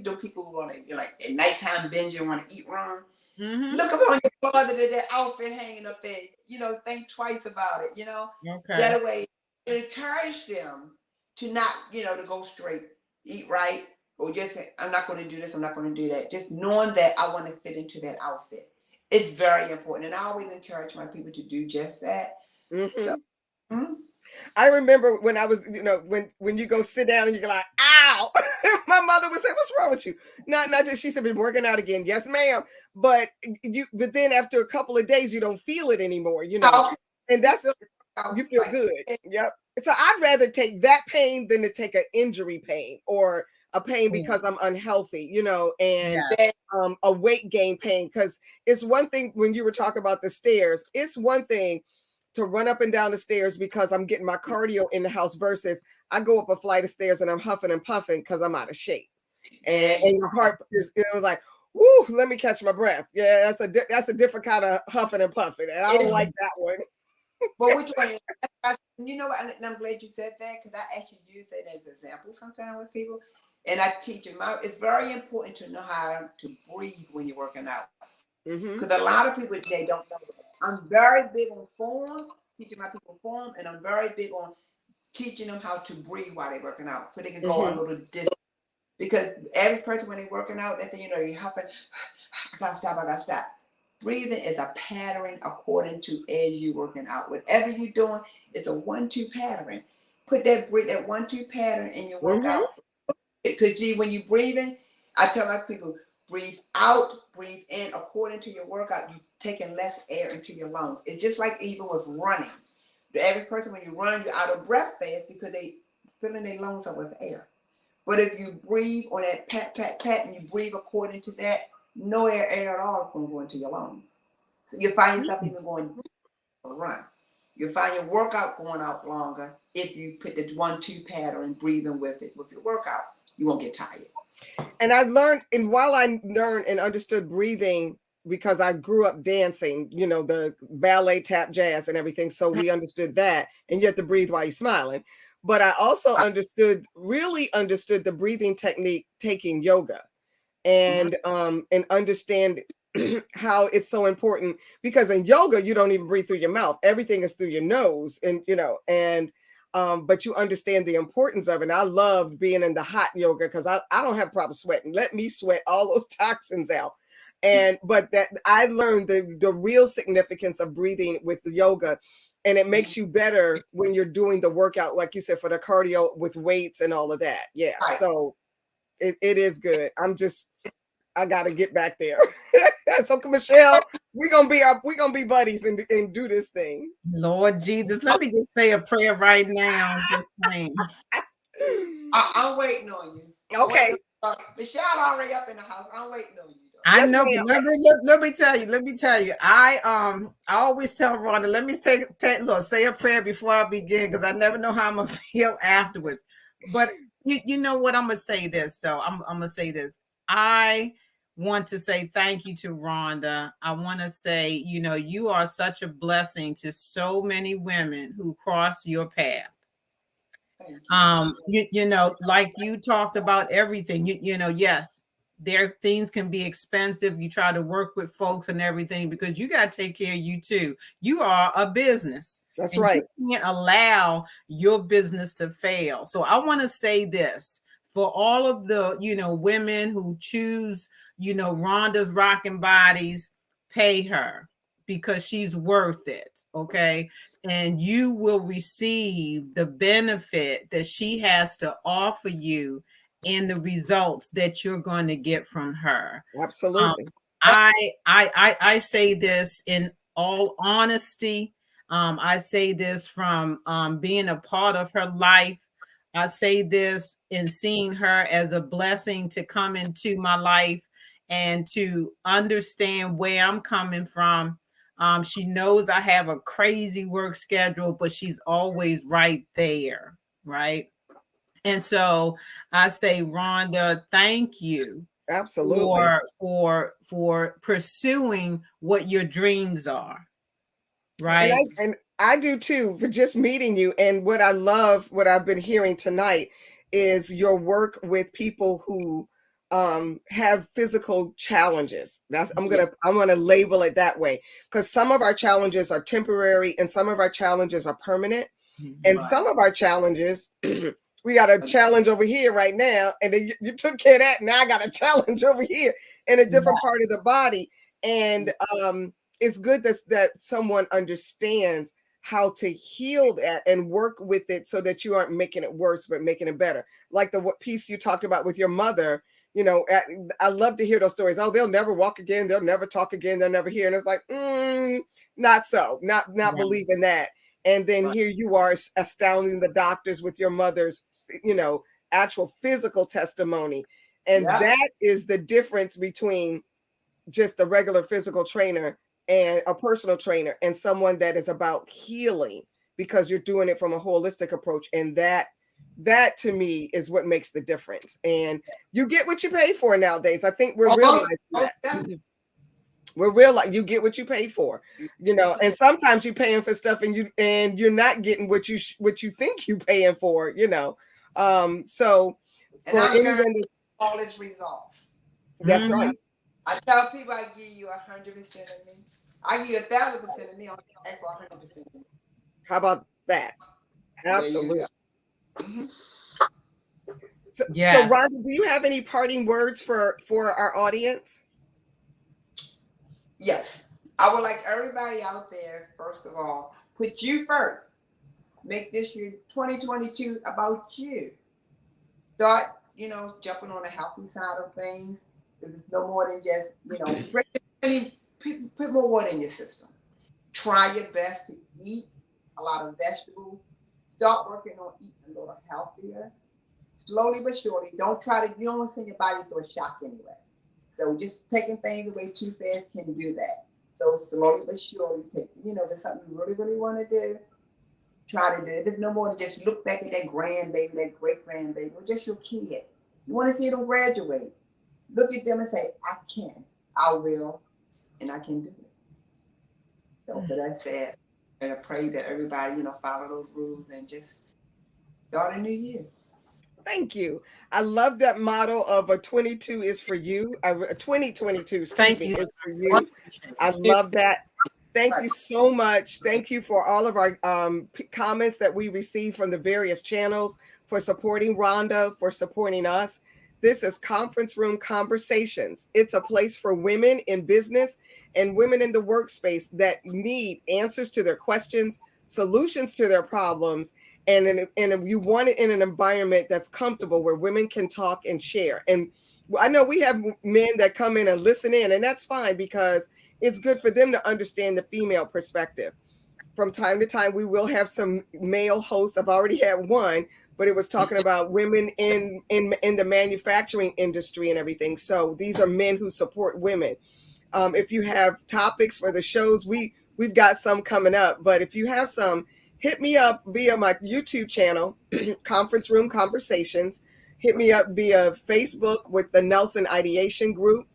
Speaker 2: do people who want to, like at nighttime binge and want to eat wrong. Mm-hmm. Look up on your closet at that outfit hanging up there. Think twice about it. Okay. That way, encourage them to not, to go straight, eat right, or just say, I'm not going to do this, I'm not going to do that. Just knowing that I want to fit into that outfit. It's very important. And I always encourage my people to do just that. Mm-hmm. So,
Speaker 1: I remember when I was, when you go sit down and you're like, ow, my mother would say, what's wrong with you? Not just, she said, been working out again. Yes, ma'am. But then after a couple of days, you don't feel it anymore, and that's, you feel good. Yep. So I'd rather take that pain than to take an injury pain or a pain because I'm unhealthy, and a weight gain pain. Because it's one thing when you were talking about the stairs, it's one thing to run up and down the stairs because I'm getting my cardio in the house versus I go up a flight of stairs and I'm huffing and puffing because I'm out of shape. And your heart is like, woo, let me catch my breath. Yeah, that's a different kind of huffing and puffing. And I don't like that one.
Speaker 2: But which one? You know what? And I'm glad you said that because I actually use that as an example sometimes with people. And I teach them out. It's very important to know how to breathe when you're working out. Because a lot of people, they don't know that. I'm very big on form, teaching my people form, and I'm very big on teaching them how to breathe while they're working out so they can go a little distance. Because every person, when they're working out, that thing, you're huffing, I gotta stop. Breathing is a pattern according to as you're working out. Whatever you're doing, it's a 1-2 pattern. Put that 1-2 pattern in your workout. Because when you're breathing, I tell my people, breathe out, breathe in. According to your workout, you're taking less air into your lungs. It's just like even with running. Every person, when you run, you're out of breath fast because they filling their lungs up with air. But if you breathe on that pat, and you breathe according to that, no air at all is going to go into your lungs. So you find yourself even going for a run. You'll find your workout going out longer if you put the 1-2 pattern breathing with it with your workout. You won't get tired.
Speaker 1: And I learned, and while I learned and understood breathing, because I grew up dancing, the ballet, tap, jazz, and everything. So we understood that, and you have to breathe while you're smiling. But I also really understood the breathing technique taking yoga, and understand how it's so important because in yoga you don't even breathe through your mouth. Everything is through your nose, and but you understand the importance of it. And I loved being in the hot yoga because I don't have problem sweating. Let me sweat all those toxins out. But that I learned the real significance of breathing with the yoga and it makes you better when you're doing the workout, like you said, for the cardio with weights and all of that. Yeah.
Speaker 2: Right.
Speaker 1: So it is good. I gotta get back there. So Michelle, we're gonna be buddies and do this thing.
Speaker 3: Lord Jesus, let me just say a prayer right now.
Speaker 2: I'm waiting on you.
Speaker 1: Okay.
Speaker 2: Michelle already up in the house. I'm waiting on you.
Speaker 3: I
Speaker 1: Yes,
Speaker 3: know,
Speaker 1: ma'am.
Speaker 3: but let me tell you. I always tell Rhonda, let me say a prayer before I begin, because I never know how I'm gonna feel afterwards. But you know what? I'm gonna say this though. I'm gonna say this. I want to say thank you to Rhonda. I want to say, you are such a blessing to so many women who cross your path. Like you talked about everything, yes, things can be expensive. You try to work with folks and everything because you got to take care of you too. You are a business.
Speaker 1: That's
Speaker 3: and
Speaker 1: right.
Speaker 3: You can't allow your business to fail. So I want to say this for all of the, women who choose, Rhonda's Rocking Bodies, pay her, because she's worth it. Okay. And you will receive the benefit that she has to offer you and the results that you're going to get from her.
Speaker 1: Absolutely.
Speaker 3: I say this in all honesty. I say this from being a part of her life. I say this in seeing her as a blessing to come into my life and to understand where I'm coming from. She knows I have a crazy work schedule, but she's always right there, right? And so I say, Rhonda, thank you.
Speaker 1: Absolutely.
Speaker 3: For pursuing what your dreams are, right?
Speaker 1: And I do too, for just meeting you. And what I love, what I've been hearing tonight, is your work with people who have physical challenges. I'm gonna label it that way, because some of our challenges are temporary and some of our challenges are permanent. And some of our challenges, we got a challenge over here right now, and then you took care of that. Now I got a challenge over here in a different part of the body. And it's good that someone understands how to heal that and work with it so that you aren't making it worse, but making it better. Like the piece you talked about with your mother, I love to hear those stories. Oh, they'll never walk again. They'll never talk again. They'll never hear. And it's like, not so, not believing that. And then here you are astounding the doctors with your mother's, actual physical testimony. And that is the difference between just a regular physical trainer and a personal trainer and someone that is about healing, because you're doing it from a holistic approach. And that to me is what makes the difference. And you get what you pay for nowadays. I think we're realizing that. We're real, like, you get what you pay for, and sometimes you're paying for stuff and you're not getting what you think you paying for, so
Speaker 2: and for anyone, all its results.
Speaker 1: That's right.
Speaker 2: I tell people I give you 100% of me. I give you 1,000% of me. I ask for 100% of me.
Speaker 1: How about that? Absolutely. So Rhonda, do you have any parting words for our audience?
Speaker 2: Yes. I would like everybody out there, first of all, put you first. Make this year 2022 about you. Start, jumping on the healthy side of things. It's no more than just, put more water in your system. Try your best to eat a lot of vegetables. Start working on eating a little healthier. Slowly but surely. You don't want to send your body through a shock anyway. So just taking things away too fast can do that. So slowly but surely, if there's something you really, really want to do, try to do it. If it's no more than just look back at that grandbaby, that great grandbaby, or just your kid. You want to see them graduate. Look at them and say, I can, I will, and I can do it. So for that said, and I pray that everybody, follow those rules and just start a new year.
Speaker 1: Thank you. I love that motto of a 22 is for you. A 2022, excuse me, is for you. I love that. Thank you so much. Thank you for all of our comments that we received from the various channels, for supporting Rhonda, for supporting us. This is Conference Room Conversations. It's a place for women in business and women in the workspace that need answers to their questions solutions to their problems. And if you want it in an environment that's comfortable where women can talk and share. And I know we have men that come in and listen in, and that's fine because it's good for them to understand the female perspective. From time to time, we will have some male hosts. I've already had one, but it was talking about women in the manufacturing industry and everything. So these are men who support women. If you have topics for the shows, we've got some coming up. But if you have some, hit me up via my YouTube channel, Conference Room Conversations. Hit me up via Facebook with the Nelson Ideation Group,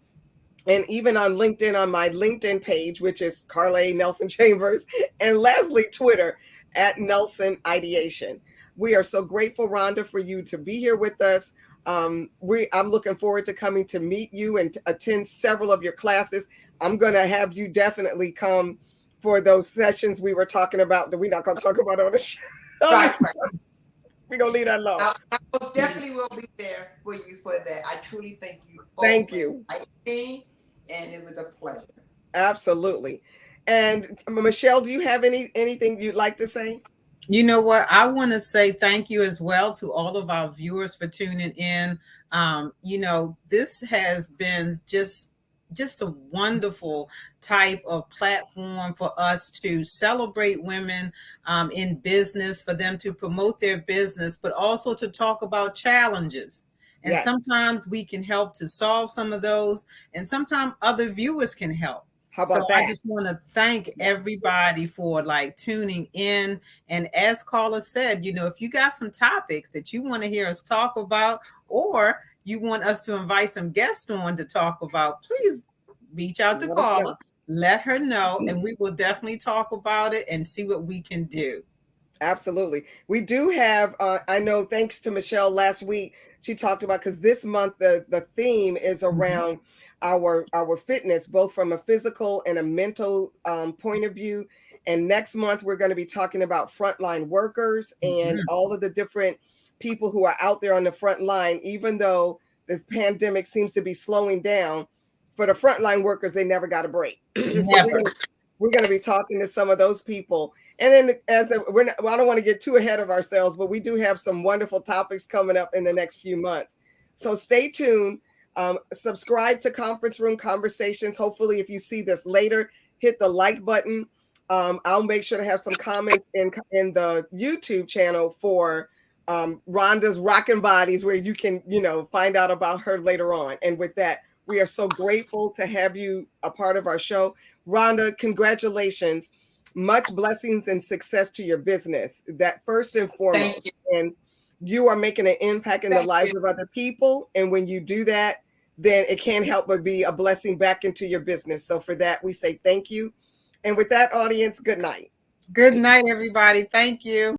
Speaker 1: and even on LinkedIn, on my LinkedIn page, which is Carla A. Nelson Chambers, and lastly, Twitter at Nelson Ideation. We are so grateful, Rhonda, for you to be here with us. I'm looking forward to coming to meet you and to attend several of your classes. I'm going to have you definitely come for those sessions we were talking about that we're not going to talk about on the show.
Speaker 2: Right.
Speaker 1: We're going to leave that alone.
Speaker 2: I definitely will be there for you for that. I truly thank you.
Speaker 1: Thank you.
Speaker 2: And it was a pleasure.
Speaker 1: Absolutely. And Michelle, do you have anything you'd like to say?
Speaker 3: You know what? I want to say thank you as well to all of our viewers for tuning in. This has been just a wonderful type of platform for us to celebrate women in business, for them to promote their business, but also to talk about challenges. And yes, sometimes we can help to solve some of those, and sometimes other viewers can help.
Speaker 1: How about
Speaker 3: so
Speaker 1: that?
Speaker 3: I just want to thank everybody for tuning in. And as Carla said, if you got some topics that you want to hear us talk about, or you want us to invite some guests on to talk about, please reach out to Carla, let her know, and we will definitely talk about it and see what we can do.
Speaker 1: Absolutely. We do have, I know, thanks to Michelle last week, she talked about, because this month the theme is around our fitness, both from a physical and a mental point of view. And next month, we're going to be talking about frontline workers and all of the different people who are out there on the front line. Even though this pandemic seems to be slowing down, for the frontline workers, they never got a break. So we're going to be talking to some of those people. And then I don't want to get too ahead of ourselves, but we do have some wonderful topics coming up in the next few months. So stay tuned. Subscribe to Conference Room Conversations. Hopefully, if you see this later, hit the like button. I'll make sure to have some comments in the YouTube channel for Rhonda's Rockin' Bodies, where you can, find out about her later on. And with that, we are so grateful to have you a part of our show. Rhonda, congratulations. Much blessings and success to your business. That first and foremost. And you are making an impact in the lives of other people. And when you do that, then it can't help but be a blessing back into your business. So for that, we say thank you. And with that, audience, good night.
Speaker 3: Good night, everybody. Thank you.